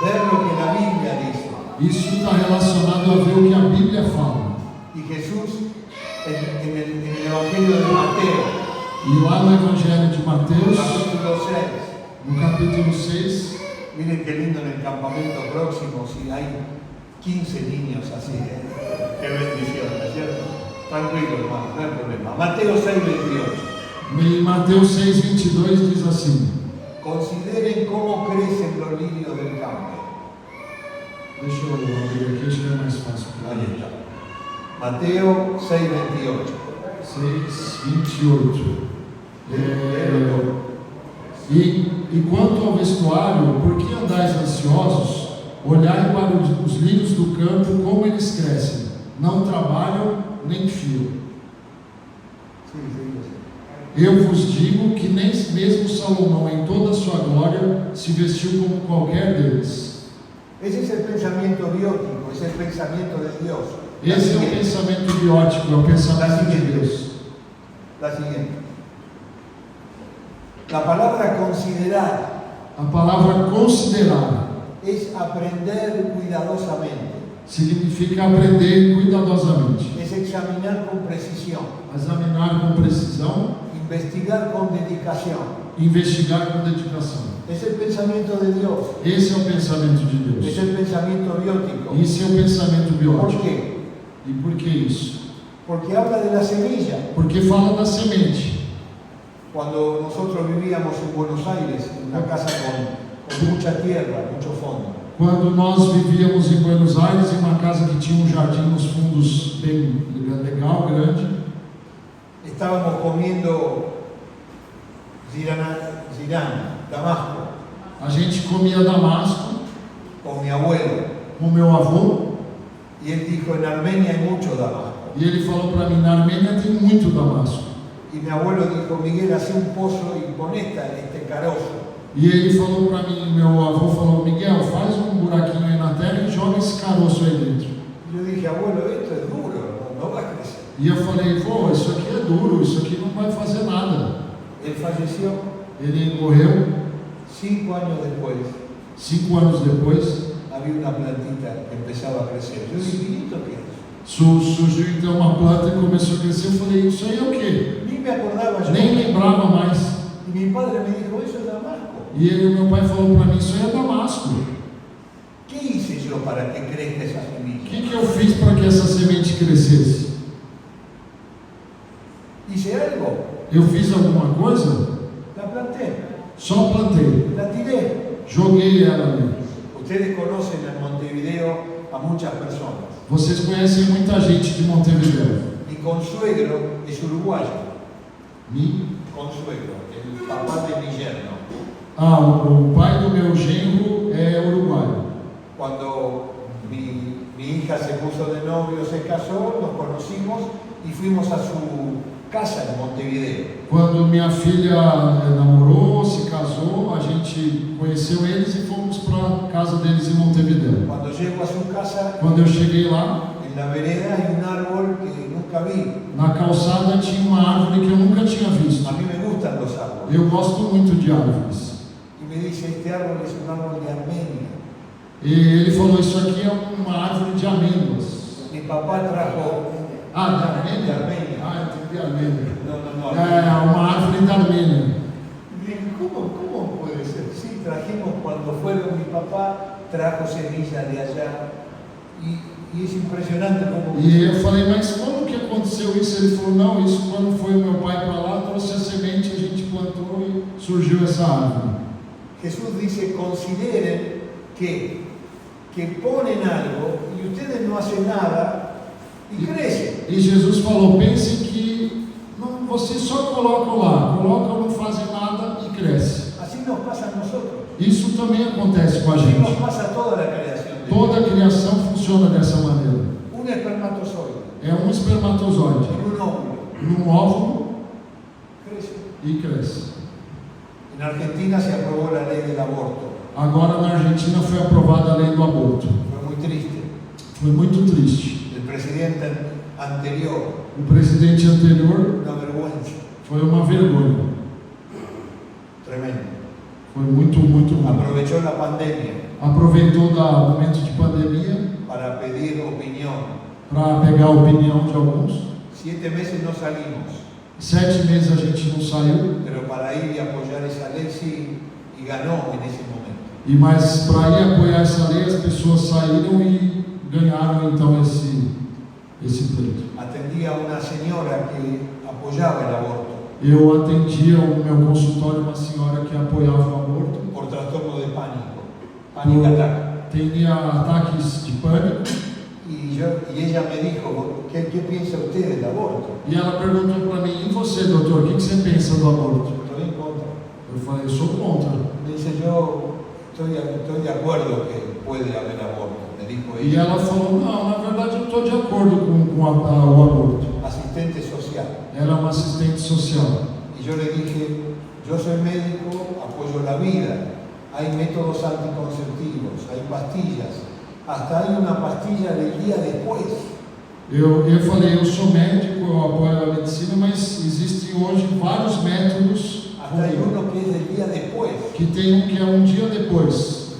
ver lo que la Biblia dice. Isso está relacionado a ver o que a Bíblia fala. Y Jesús, en el Evangelio de Mateo, E lá no Evangelho de Mateus, capítulo 6, no capítulo 6, miren qué lindo en el campamento próximo, si hay 15 niños así, qué bendición, ¿no es cierto? Tranquilo, hermano, no hay problema. Mateo 6, 28. em Mateus 6, 22 diz assim: Consideren cómo crecen los lirios del campo. deixa eu abrir aqui, acho que é mais fácil. Ahí está. Mateo 6, 28. 6, 28. E quanto ao vestuário, por que andais ansiosos? Olhai para os lírios do campo, como eles crescem. Não trabalham nem fiam. Eu vos digo que nem mesmo Salomão, em toda a sua glória, se vestiu como qualquer deles. Ese es el pensamiento biótico, es el pensamiento de Dios. Esse é o pensamento biótico, é o pensamento de Deus. La siguiente. La palabra considerar A palavra considerar es aprender cuidadosamente, significa aprender cuidadosamente, es examinar con precisión, examinar com precisão, investigar con dedicación. investigar com dedicação. Es el pensamiento de Dios, Esse é o pensamento de es Deus. el pensamiento biótico. Esse é o pensamento ¿Por biótico. qué? E por que isso? Porque habla de la semilla. Porque fala da semente. Cuando nosotros vivíamos en Buenos Aires, en una casa con mucha tierra, mucho fondo, Quando nós vivíamos em Buenos Aires, em uma casa que tinha um jardim nos fundos bem legal, grande, estábamos comiendo zirán, damasco, a gente comia damasco con mi abuelo. com meu avô, Y él dijo, en Armenia hay mucho Damasco. E ele falou para mim, na Armênia tem muito Damasco. Y mi abuelo dijo, Miguel, hace un pozo y pon este carozo. E ele falou para mim, meu avô falou, Miguel, faz um buraquinho aí na terra e joga esse caroço aí dentro. Y yo dije, abuelo, esto es duro, no va a crecer. E eu falei, vô, isso aqui é duro, isso aqui não vai fazer nada. Él falleció Ele morreu, 5 años después. 5 anos depois, Había una plantita que empezaba a crecer. Yo dije, ¿y esto qué es? surgiu então uma planta e começou a crescer. Eu falei, isso aí é o quê? Ni me acordaba yo. Nem lembrava mais. Y mi padre me dijo, eso es Damasco. E ele, meu pai falou para mim, isso aí é Damasco. ¿Qué hice yo para que crezca esa O semilla? que eu fiz para que essa semente crescesse? ¿Hice algo? Eu fiz alguma coisa? La planté, Só plantei. la tiré. Joguei ela ali. Ustedes conocen en Montevideo a muchas personas. Vocês conhecem muita gente de Montevideo. Mi consuegro es uruguayo. Mi? Consuegro, el papá de mi yerno. O pai do meu genro é uruguaio. Cuando mi hija se puso de novio, se casó, nos conocimos y fuimos a su casa en Montevideo. Quando minha filha namorou, se casou, a gente conheceu eles e fomos para a casa deles em Montevideo. Cuando llego a su casa, Quando eu cheguei lá, en la vereda hay un árbol que nunca vi. na calçada tinha uma árvore que eu nunca tinha visto. A mí me gustan los árboles. Eu gosto muito de árvores. Y me dice, este árbol es un árbol de Armenia. E ele falou, isso aqui é uma árvore de amêndoas. Mi papá trajo... De Armênia? De Armênia. Entendi, Armênia. No. É uma árvore da Armênia. Dije, ¿cómo puede ser? Sí, trajimos, cuando fueron mi papá, trajo semillas de allá. Y es impresionante como... E eu falei, mas como que aconteceu isso? Ele falou, não, isso quando foi o meu pai para lá, trouxe a semente, a gente plantou e surgiu essa árvore. Jesús dice, consideren que ponen algo y ustedes no hacen nada y crecen. E Jesus falou, pensem que não, vocês só colocam lá, não fazem nada e cresce. Así nos pasa a nosotros. Isso também acontece com a Así nos gente. pasa a toda la creación de Dios. Toda a criação funciona dessa maneira. Un espermatozoide É um espermatozoide, en un óvulo num óvulo crece. e cresce. En Argentina se aprobó la ley del aborto. Agora na Argentina foi aprovada a lei do aborto. Fue muy triste. Foi muito triste. El presidente anterior, O presidente anterior una vergüenza, foi uma vergonha. tremendo. Foi muito ruim. Aprovechó la pandemia Aproveitou do momento de pandemia para pedir opinión. para pegar a opinião de alguns. 7 meses no salimos, 7 meses a gente não saiu, pero para ir y apoyar esa ley sí, y ganó en ese momento. e mas para ir apoiar essa lei as pessoas saíram e ganharam então esse pleito. Atendí a una señora que apoyaba el aborto Eu atendia o meu consultório uma senhora que apoiava o aborto, por trastorno de pánico, panic attack. tinha ataques de pânico, Y ella me dijo, ¿qué piensa usted del aborto? e ela perguntou para mim, e você, doutor, o que você pensa do aborto? Estoy en contra. Eu falei, eu sou contra. Me dice, yo estoy de acuerdo que puede haber aborto, me dijo E ella. ela falou, não, na verdade eu estou de acordo com o aborto. Asistente social. Ela é uma assistente social. Y yo le dije, yo soy médico, apoyo la vida. Hay métodos anticonceptivos, hay pastillas. Hasta hay una pastilla del día después. Eu falei, eu sou médico, eu apoio a medicina, mas existem hoje vários métodos Hasta hay uno que es del día después. que tem que é um dia depois.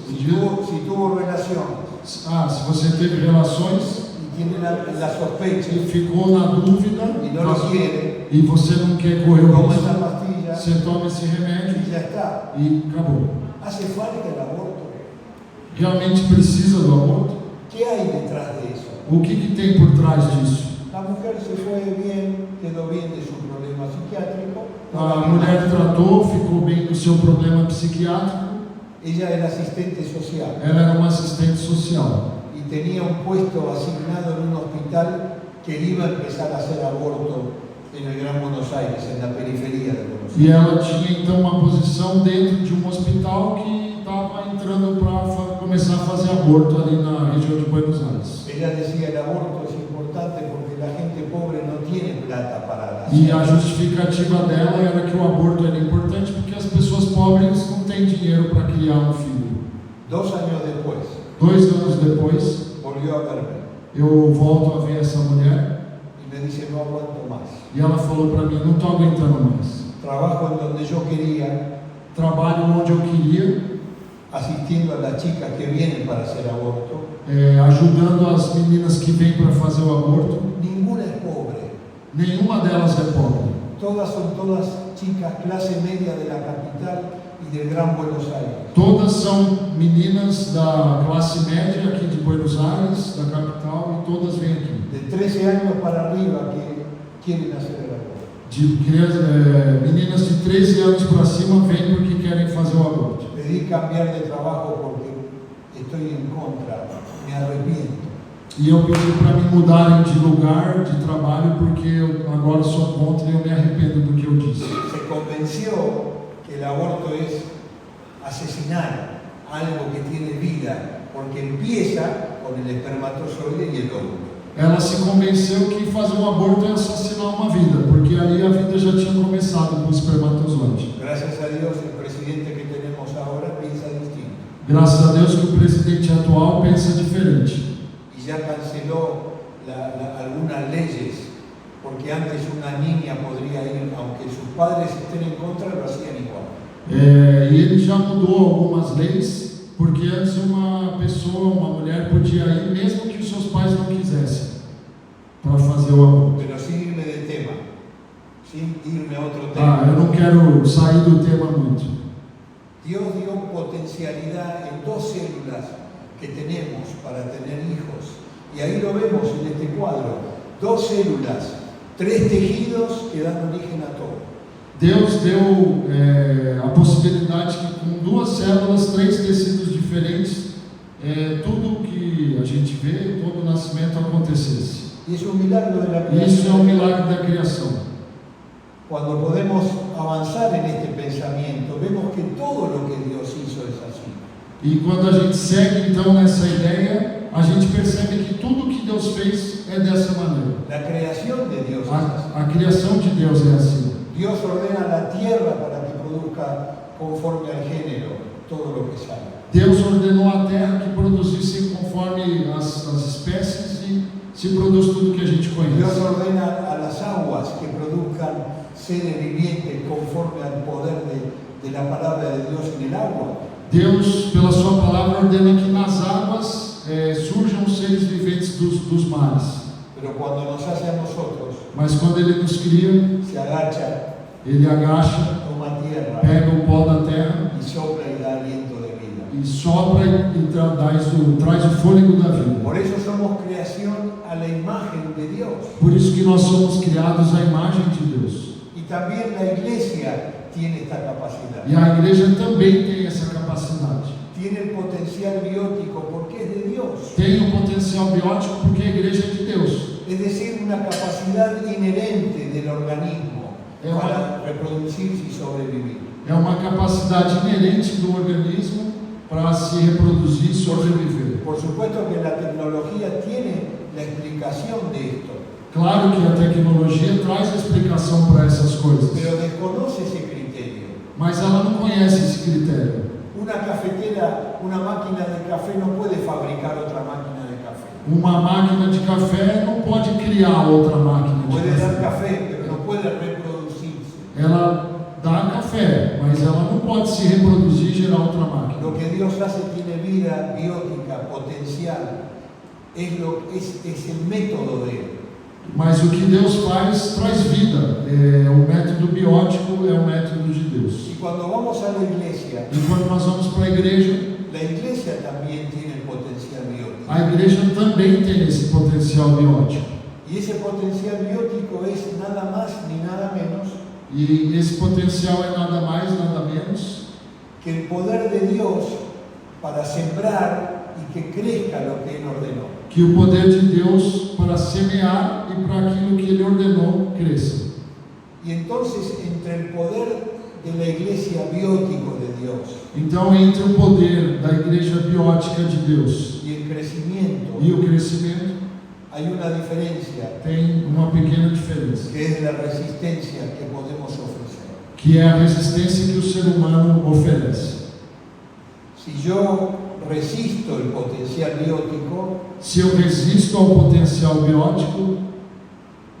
Si tuvo relaciones Se você teve relações y tiene la sospecha e ficou na dúvida y no lo quiere, e você não quer correr o toma risco, esa pastilla você toma esse remédio y ya está. e acabou. ¿Hace falta el aborto? Realmente precisa do aborto? ¿Qué hay detrás de eso? O que tem por trás disso? La mujer se fue bien, quedó bien de su problema psiquiátrico. A mulher tratou, ficou bem do seu problema psiquiátrico. Ella era asistente social Ela era uma assistente social y tenía un puesto asignado en un hospital que iba a empezar a hacer aborto en el Gran Buenos Aires, en la periferia de Buenos Aires. e ela tinha então uma posição dentro de um hospital que estava entrando para começar a fazer aborto ali na região de Buenos Aires. Ella ella decía el aborto es importante porque la gente pobre no tiene plata para E a nacer. justificativa dela era que o aborto era importante porque as pessoas pobres não têm dinheiro para criar um filho. 2 años después 2 anos depois, volvió a verme eu volto a ver essa mulher y me dice no aguanto más. e ela falou para mim, não estou aguentando mais. Trabajo en donde yo quería, Trabalho onde eu queria, asistiendo a las chicas que vienen para hacer aborto. ajudando as meninas que vêm para fazer o aborto. Ninguna es pobre. Nenhuma delas é pobre. Todas son todas chicas clase media de la capital y del Gran Buenos Aires. Todas são meninas da classe média aqui de Buenos Aires, da capital, e todas vêm aqui. De 13 años para arriba que quieren hacer el aborto. Meninas de 13 anos para cima vêm porque querem fazer o aborto. Pedí cambiar de trabajo porque estoy en contra, me arrepiento. E eu pedi para me mudarem de lugar, de trabalho, porque eu agora sou contra e eu me arrependo do que eu disse. Se convenció que el aborto es asesinar algo que tiene vida, porque empieza con el espermatozoide y el óvulo. Ela se convenceu que fazer um aborto é assassinar uma vida, porque ali a vida já tinha começado com o espermatozoide. Gracias a Dios el presidente que tenemos ahora piensa distinto Graças a Deus que o presidente atual pensa diferente. y ya canceló algunas leyes, porque antes una niña podría ir, aunque sus padres estén en contra, lo hacían igual. E ele já mudou algumas leis, porque antes uma pessoa, uma mulher podia ir mesmo que os seus pais não quisessem para fazer o aborto. Pero sin irme de tema, sin irme a otro tema. Eu não quero sair do tema muito. Dios dio potencialidad en 2 células que tenemos para tener hijos. Y ahí lo vemos en este cuadro. 2 células, 3 tejidos que dan origen a todo. Deus deu a possibilidade que com 2 células, 3 tecidos diferentes, tudo que a gente vê, todo o nascimento acontecesse. Y es un milagro de la Isso é creación. um milagre da criação. Cuando podemos avanzar en este pensamiento, vemos que todo lo que Dios hizo es así. E quando a gente segue então nessa ideia, a gente percebe que tudo que Deus fez é dessa maneira. La creación de Dios es así. A criação de Deus é assim. Dios ordena la tierra para que produzca conforme al género todo lo que sale. Deus ordenou a terra que produzisse conforme as espécies e se produz tudo que a gente Dios conhece. ordena a las aguas que produzcan seres vivientes conforme al poder de la palabra de Dios en el agua. Deus, pela sua palavra, ordena que nas águas surjam os seres viventes dos mares. Pero cuando nos hace a nosotros, Mas quando Ele nos cria, se agacha, Ele agacha, toma tierra pega o pó da terra y sopla y da aliento de vida. e sopra e traz o fôlego da vida. Por eso somos creación a la imagen de Dios. Por isso que nós somos criados à imagem de Deus. Y también la iglesia tiene esta capacidad. E a igreja também tem essa capacidade. Tiene el potencial biótico porque es de Dios. Tem um potencial biótico porque a igreja é de Deus. Es decir, una capacidad inherente del organismo para reproducirse y sobrevivir. É uma capacidade inerente do organismo para se reproduzir e sobreviver. Por supuesto que la tecnología tiene la explicación de esto, Claro que a tecnologia traz a explicação para essas coisas, pero desconoce ese criterio. mas ela não conhece esse critério. Una cafetera, una máquina de café no puede fabricar otra máquina de café. Uma máquina de café não pode criar outra máquina de Puede dar café. café, pero no puede reproducirse. Ela dá café, mas ela não pode se reproduzir e gerar outra máquina. Lo que Dios hace tiene vida biótica, potencial. Es el método de Él. Mas o que Deus faz traz vida. O método biótico é o método de Deus. Y cuando vamos a la iglesia, E quando nós vamos para a igreja también tiene el potencial biótico. a igreja também tem esse potencial biótico. Y ese potencial biótico es nada más ni nada menos E esse potencial é nada mais, nada menos que el poder de Dios para sembrar y que crezca lo que Él ordenó. que o poder de Deus para semear e para aquilo que Ele ordenou cresça. Y entonces entre el poder en la iglesia biótico de Dios Então, entre o poder da igreja biótica de Deus y el crecimiento, e o crescimento, hay una diferencia, tem uma pequena diferença, que es la resistencia que podemos ofrecer. que é a resistência que o ser humano oferece. Si yo resisto el potencial biótico, Se eu resisto ao potencial biótico,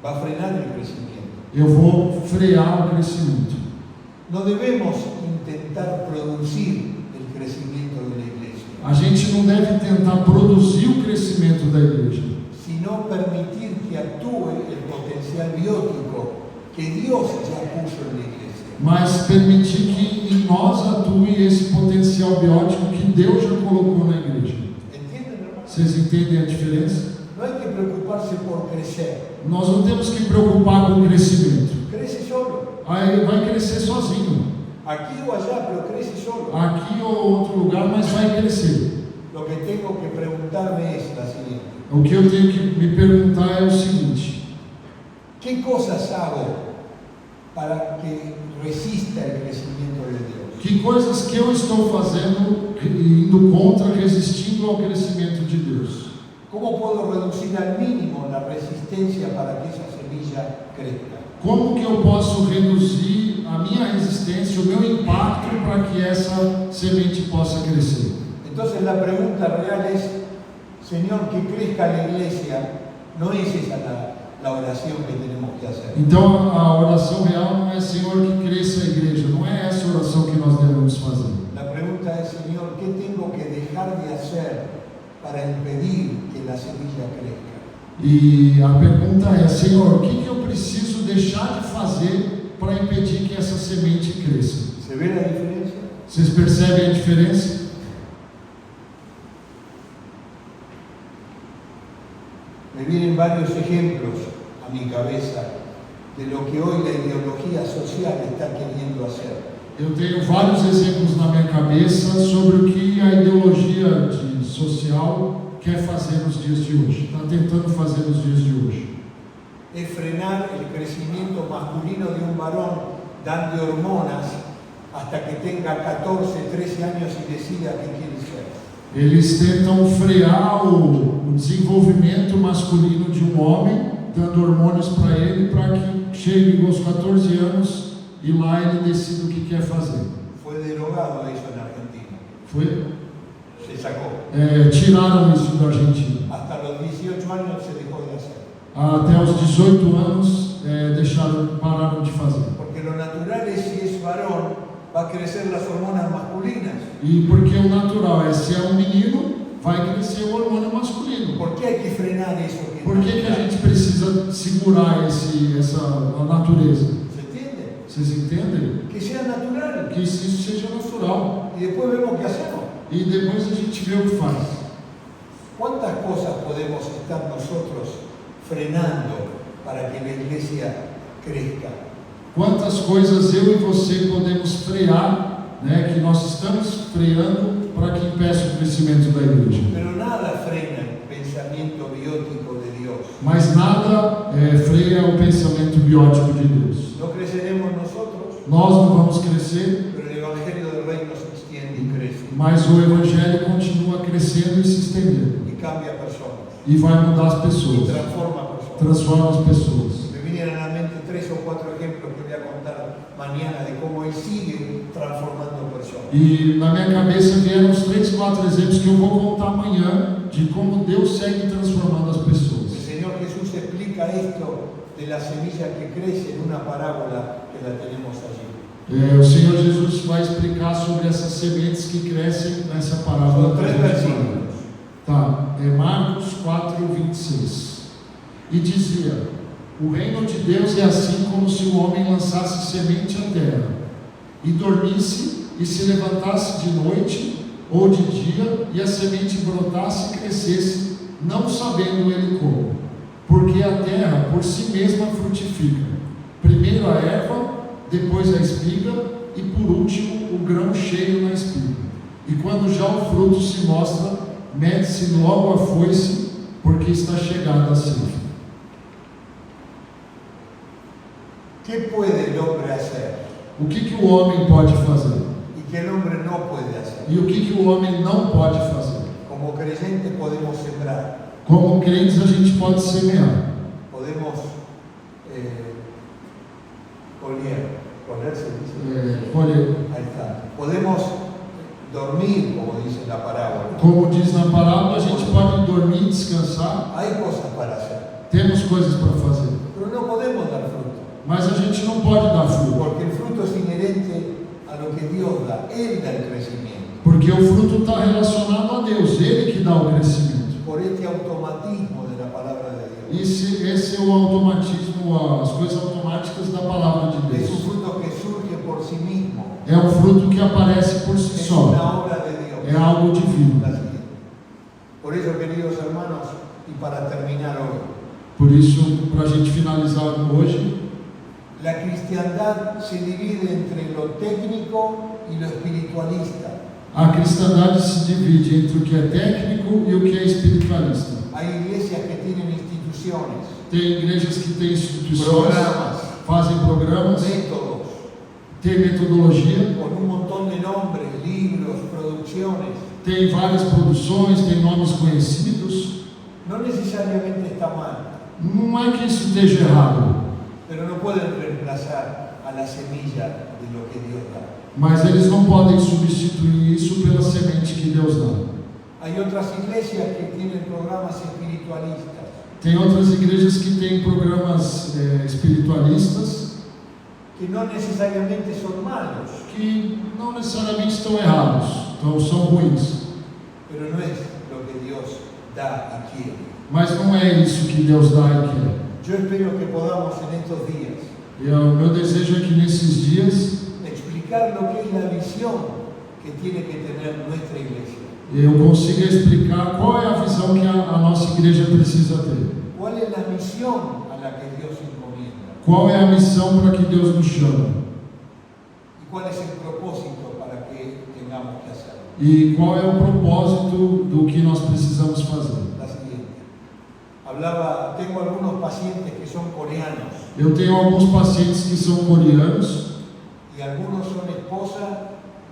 va a frenar el crecimiento. eu vou frear o crescimento. No debemos intentar producir el crecimiento de la iglesia, A gente não deve tentar produzir o crescimento da igreja, sino permitir que actúe el potencial biótico que Dios ya puso en la iglesia. mas permitir que em nós atue esse potencial biótico que Deus já colocou na igreja. ¿Entienden, hermano? Vocês entendem a diferença? No hay que preocuparse por crecer. Nós não temos que preocupar com o crescimento. Crece solo. Aí vai crescer sozinho, Aquí o allá, pero crece solo. aqui ou outro lugar, mas vai crescer. Lo que tengo que preguntarme es la siguiente. O que eu tenho que me perguntar é o seguinte: ¿Qué cosas hago para que resista el crecimiento de Dios? que coisas que eu estou fazendo, indo contra, resistindo ao crescimento de Deus? ¿Cómo puedo reducir al mínimo la resistencia para que esa semilla crezca? Como que eu posso reduzir a minha resistência, o meu impacto para que essa semente possa crescer? Entonces la pregunta real es, Señor, que crezca la iglesia, no es esa la oración que tenemos que hacer. Então a oração real não é Senhor que cresça a igreja, não é essa oração que nós devemos fazer. La pregunta es, Señor, ¿qué tengo que dejar de hacer para impedir que la semilla crezca? E a pergunta é, Senhor, o que eu preciso deixar de fazer para impedir que essa semente cresça? ¿Se ve la diferencia? Vocês percebem a diferença? Me vienen varios ejemplos a mi cabeza de lo que hoy la ideología social está queriendo hacer. Eu tenho vários exemplos na minha cabeça sobre o que a ideologia social quer fazer nos dias de hoje, está tentando fazer nos dias de hoje. Es frenar el crecimiento masculino de un varón dando hormonas hasta que tenga 14, 13 años y decida qué quiere ser. Eles tentam frear o desenvolvimento masculino de um homem, dando hormônios para ele, para que chegue aos 14 anos e lá ele decida o que quer fazer. Fue derogado eso en Argentina. Foi? Se sacó. Tiraram isso da Argentina. Hasta los 18 años se dejó de hacer. Até os 18 anos pararam de fazer. Porque lo natural es, si es varón, va a crecer las hormonas masculinas. E porque o natural é, se é um menino, vai crescer o hormônio masculino. ¿Por qué hay que frenar eso? Por que a gente precisa segurar a natureza? ¿Se entiende? Vocês entendem? Que sea natural. Que isso seja natural. Y después vemos qué hacemos. E depois a gente vê o que faz. ¿Cuántas cosas podemos estar nosotros frenando para que la iglesia crezca? Quantas coisas eu e você podemos frear, que nós estamos freando para que impeça o crescimento da igreja. Pero nada frena el pensamiento biótico de Dios. Mas nada freia o pensamento biótico de Deus. No creceremos nosotros, Nós não vamos crescer, pero el Evangelio del Reino se extiende y crece mas o Evangelho continua crescendo e se estendendo. y cambia personas E vai mudar as y pessoas, transforma personas. transforma as pessoas. Me vinieron a la mente 3 o 4 ejemplos que voy a contar mañana de cómo Él sigue transformando personas. E na minha cabeça vieram uns 3, 4 exemplos que eu vou contar amanhã de como Deus segue transformando as El pessoas. Señor Jesús explica esto de la semilla que crece en una parábola que la tenemos allí. O Senhor Jesus vai explicar sobre essas sementes que crescem nessa parábola. São 3 versículos. Tá, Marcos 4, 26. E dizia: o reino de Deus é assim como se o homem lançasse semente à terra, e dormisse e se levantasse de noite ou de dia, e a semente brotasse e crescesse, não sabendo ele como. Porque a terra por si mesma frutifica, primeiro a erva, depois a espiga, e por último o grão cheio na espiga. E quando já o fruto se mostra, mede-se logo a foice, porque está chegada a ceifa. ¿Qué puede el hombre hacer O que o homem pode fazer? y que el hombre no puede hacer. E o que o homem não pode fazer? Como creyentes podemos sembrar, Como crentes, a gente pode semear. podemos coler se dice. Colher. Ahí está. Podemos dormir, como dice la parábola. Como diz na parábola, a gente pode dormir, descansar. Hay cosas para hacer, Temos coisas para fazer. pero no podemos dar fruto, Mas a gente não pode dar fruto. porque el fruto es inherente a lo que Dios da. Él da el crecimiento. Porque o fruto está relacionado a Deus. Ele que dá o crescimento. Por este automatismo de la palabra de Dios. Esse é o automatismo, as coisas automáticas da palavra de Es un Deus. fruto que surge por sí mismo. É um fruto que aparece por si Es só. una obra de Dios. É algo divino. La siguiente. Por eso, queridos hermanos, y para terminar hoy, Por isso, para a gente finalizar hoje, la cristiandad se divide entre lo técnico y lo espiritualista. a cristandade se divide entre o que é técnico e o que é espiritualista. Hay iglesias que tienen instituciones, Tem igrejas que têm instituições, programas, fazem programas, métodos, tem metodologia, con un montón de nombres, libros, producciones. tem várias produções, tem nomes conhecidos. No necesariamente está mal, Não é que isso esteja errado, pero no pueden reemplazar a la semilla de lo que Dios da. mas eles não podem substituir isso pela semente que Deus dá. Hay otras iglesias que tienen programas espiritualistas, Tem outras igrejas que têm programas espiritualistas que no necesariamente son malos, que não necessariamente estão errados, então são ruins. pero no es lo que Dios da y quiere. Mas não é isso que Deus dá e quer. Yo espero que podamos en estos días E o meu desejo é que nesses dias explicar lo que es la visión que tiene que tener nuestra iglesia. eu consiga explicar qual é a visão que a nossa igreja precisa ter. ¿Cuál es la misión a la que Dios encomienda? Qual é a missão para que Deus nos chama? ¿Y cuál es el propósito para que tengamos que hacerlo? E qual é o propósito do que nós precisamos fazer? La siguiente. Tengo algunos pacientes que son coreanos Eu tenho alguns pacientes que são coreanos y algunos son esposas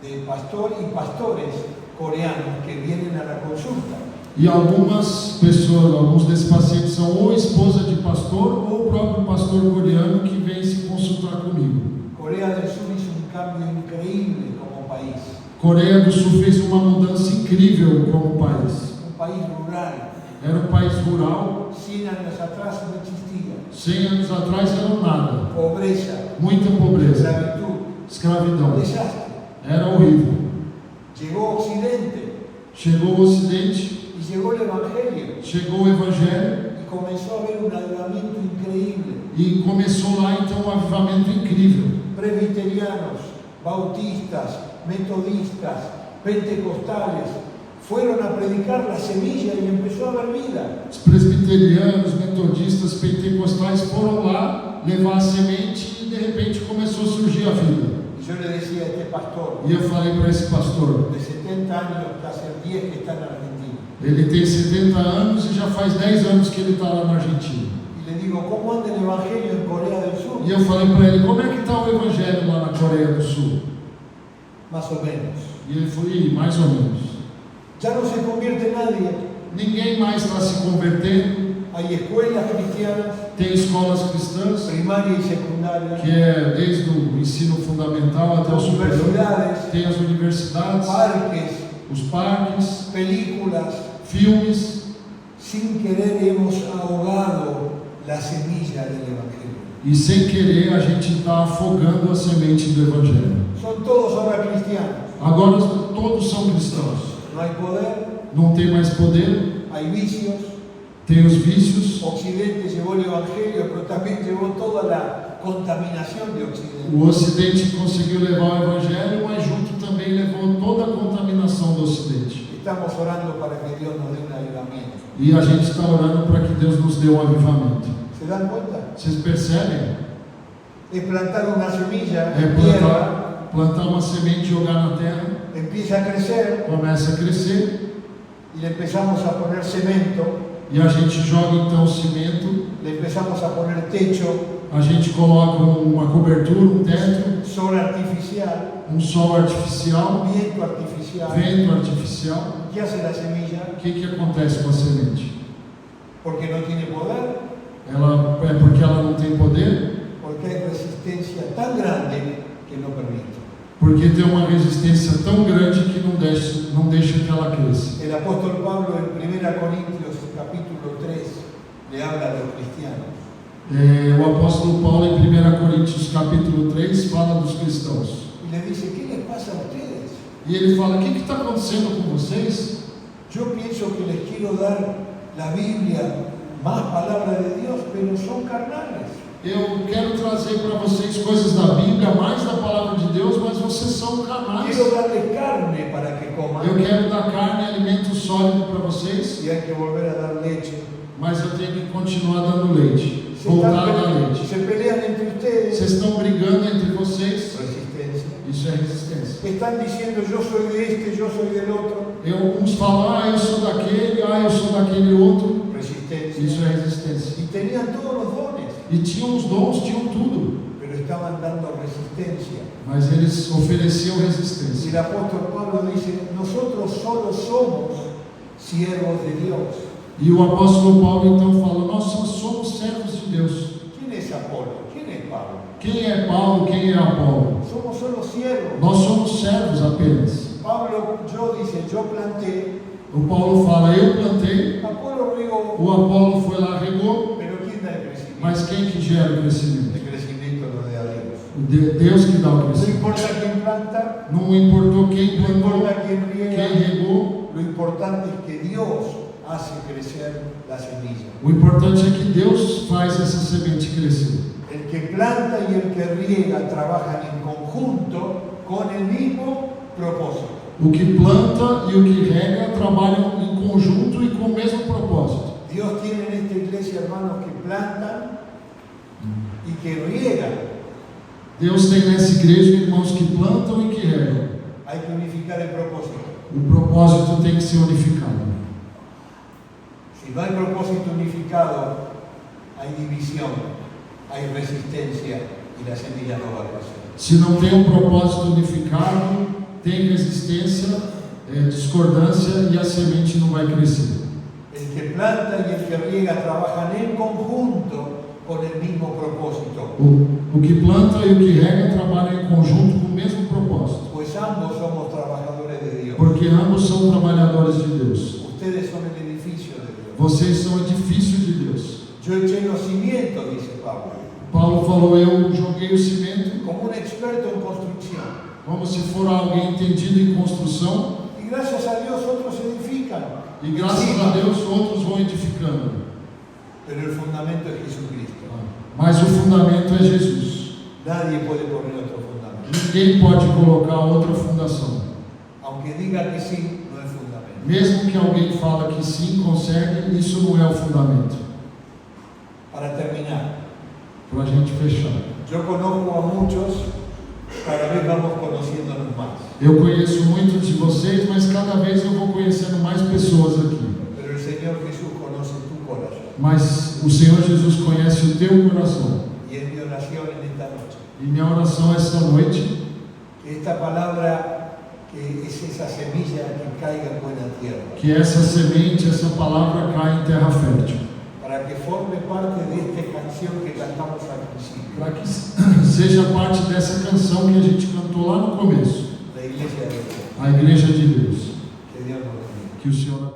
de pastor y pastores coreanos que vienen a la consulta. e algumas pessoas, alguns desses pacientes são ou esposa de pastor ou o próprio pastor coreano que vem se consultar comigo. Corea del Sur hizo un cambio increíble como país, Coreia do Sul fez uma mudança incrível como país. un país rural. Era um país rural, 100 años atrás no existía. 100 anos atrás era nada, Pobreza, muita pobreza, esclavitud, escravidão, desastre. era horrível. Llegó Occidente Chegou o Ocidente, y llegó el Evangelio chegou o Evangelho y comenzó a haber un avivamiento increíble. e começou lá então um avivamento incrível. Presbiterianos, bautistas, metodistas, pentecostales fueron a predicar la semilla y empezó a haber vida. Os presbiterianos, metodistas, pentecostais foram lá levar a semente e de repente começou a surgir a vida. Y yo le decía a este pastor E eu falei para esse pastor, de 70 años, que hace 10 que está en Argentina, ele tem 70 anos e já faz 10 anos que ele está lá na Argentina. y le digo, ¿cómo anda el Evangelio en Corea del Sur? E eu falei para ele, como é que está o Evangelho lá na Coreia do Sul? Más o menos. E ele falou, "Ih, mais ou menos. Ya no se convierte nadie. Ninguém mais está se convertendo. Hay escuelas cristianas, Tem escolas cristãs, primaria y secundaria, que é desde o ensino fundamental até o superior. universidades, Tem as universidades, parques, os parques, películas. filmes. Sin querer hemos ahogado la semilla del Evangelio. E sem querer a gente está afogando a semente do Evangelho. Son todos ahora cristianos. Agora todos são cristãos. No hay poder, Não tem mais poder, hay vicios. tem os vícios. Occidente llevó el Evangelio, pero también llevó toda la contaminación de Occidente. O Ocidente conseguiu levar o Evangelho, mas junto também levou toda a contaminação do Ocidente. Estamos orando para que Dios nos dé un avivamiento. E a gente está orando para que Deus nos dê um avivamento. ¿Se dan cuenta? Vocês percebem? Es plantar una semilla É en tierra, plantar uma semente, jogar na terra, empieza a crecer começa a crescer, y le empezamos a poner cemento, e a gente joga então o cimento, le empezamos a poner techo, a gente coloca uma cobertura, um teto, sol artificial, sol artificial, viento artificial. vento artificial. ¿Qué hace la semilla? O que acontece com a semente? Porque no tiene poder, É porque ela não tem poder? porque hay resistencia tan grande que no permite. Porque tem uma resistência tão grande que não deixa que ela cresça. El apóstol Pablo en 1 Corintios capítulo 3 le habla a los cristianos. O apóstolo Paulo, em 1 Coríntios capítulo 3, fala dos cristãos. Y le dice, ¿qué les pasa a ustedes? E ele fala: o que está acontecendo com vocês? Yo pienso que les quiero dar la Biblia, más palabra de Dios, pero son carnales. Eu quero trazer para vocês coisas da Bíblia, mais da palavra de Deus, mas vocês são carnais. Quiero darles carne para que coman. Eu quero dar carne, alimento sólido para vocês, Y hay que volver a dar leche. mas eu tenho que continuar dando leite, voltar a dar leite. Se pelean entre ustedes. Vocês estão brigando entre vocês, Resistencia. isso é resistência. Están diciendo, yo soy de este, yo soy del otro. Uns falam: eu sou daquele, eu sou daquele outro. Resistencia. Isso é resistência. Y tenían todos los dones, E tinham os dons, tinham tudo, pero estaban dando resistencia. mas eles ofereciam Y resistência. el apóstol Pablo dice, nosotros solo somos siervos de Dios. E o apóstolo Paulo então fala: nós só somos servos de Deus. ¿Quién es Apolo? ¿Quién es Pablo? Quem é Paulo? Quem é Apolo? Somos solo siervos. Nós somos servos apenas. Pablo, yo planté, O Paulo fala: eu plantei, Apolo regó, o Apolo foi lá, regou, pero ¿quién da el crecimiento? mas quem que gera o crescimento? El crecimiento lo da Dios. Deus que dá o No crescimento. importa quién planta, Não importou quem no plantou, importa quién riega, quem regou, lo importante es que Dios hace crecer la semilla. o importante é que Deus faz essa semente crescer. El que planta y el que riega trabajan en conjunto con el mismo propósito. O que planta e o que rega trabalham em conjunto e com o mesmo propósito. Dios tiene en esta iglesia hermanos que plantan y que riegan. Deus tem nessa igreja irmãos que plantam e que regam. Hay que unificar el propósito. O propósito tem que ser unificado. Si no hay propósito unificado, hay división, hay resistencia y la semilla no va a crecer. Se não tem um propósito unificado, tem resistência, discordância e a semente não vai crescer. El que planta y el que riega trabajan en conjunto con el mismo propósito, O que planta e o que rega trabalham em conjunto com o mesmo propósito, pues ambos somos trabajadores de Dios. porque ambos são trabalhadores de Deus. Ustedes son el edificio de Dios. Vocês são edifício de Deus. Yo eché los cimientos, dice Pablo, Paulo falou: eu joguei o cimento, como un experto en construcción. como se for alguém entendido em construção, Y gracias a Dios otros edifican. e graças a Deus outros vão edificando. Pero el fundamento es Jesucristo. Mas o fundamento é Jesus. Nadie puede poner otro fundamento. Ninguém pode colocar outra fundação. Aunque diga que sí, no es fundamento. Mesmo que alguém fala que sim, consegue, isso não é o fundamento. Para terminar, Para a gente fechar. yo conozco a muchos, cada vez vamos conociéndonos más. Eu conheço muitos de vocês, mas cada vez eu vou conhecendo mais pessoas aqui. Pero el Señor Jesús conoce tu corazón. Mas o Senhor Jesus conhece o teu coração. Y es mi oración en esta noche. E minha oração esta noite, Que esta palabra, que es esa semilla que caiga en buena tierra. que essa semente, essa palavra caia em terra fértil. Para que forme parte de esta canción que cantamos al principio. Para que seja parte dessa canção que a gente cantou lá no começo. La iglesia de Dios. A Igreja de Deus. Que Dios nos bendiga. Que o Senhor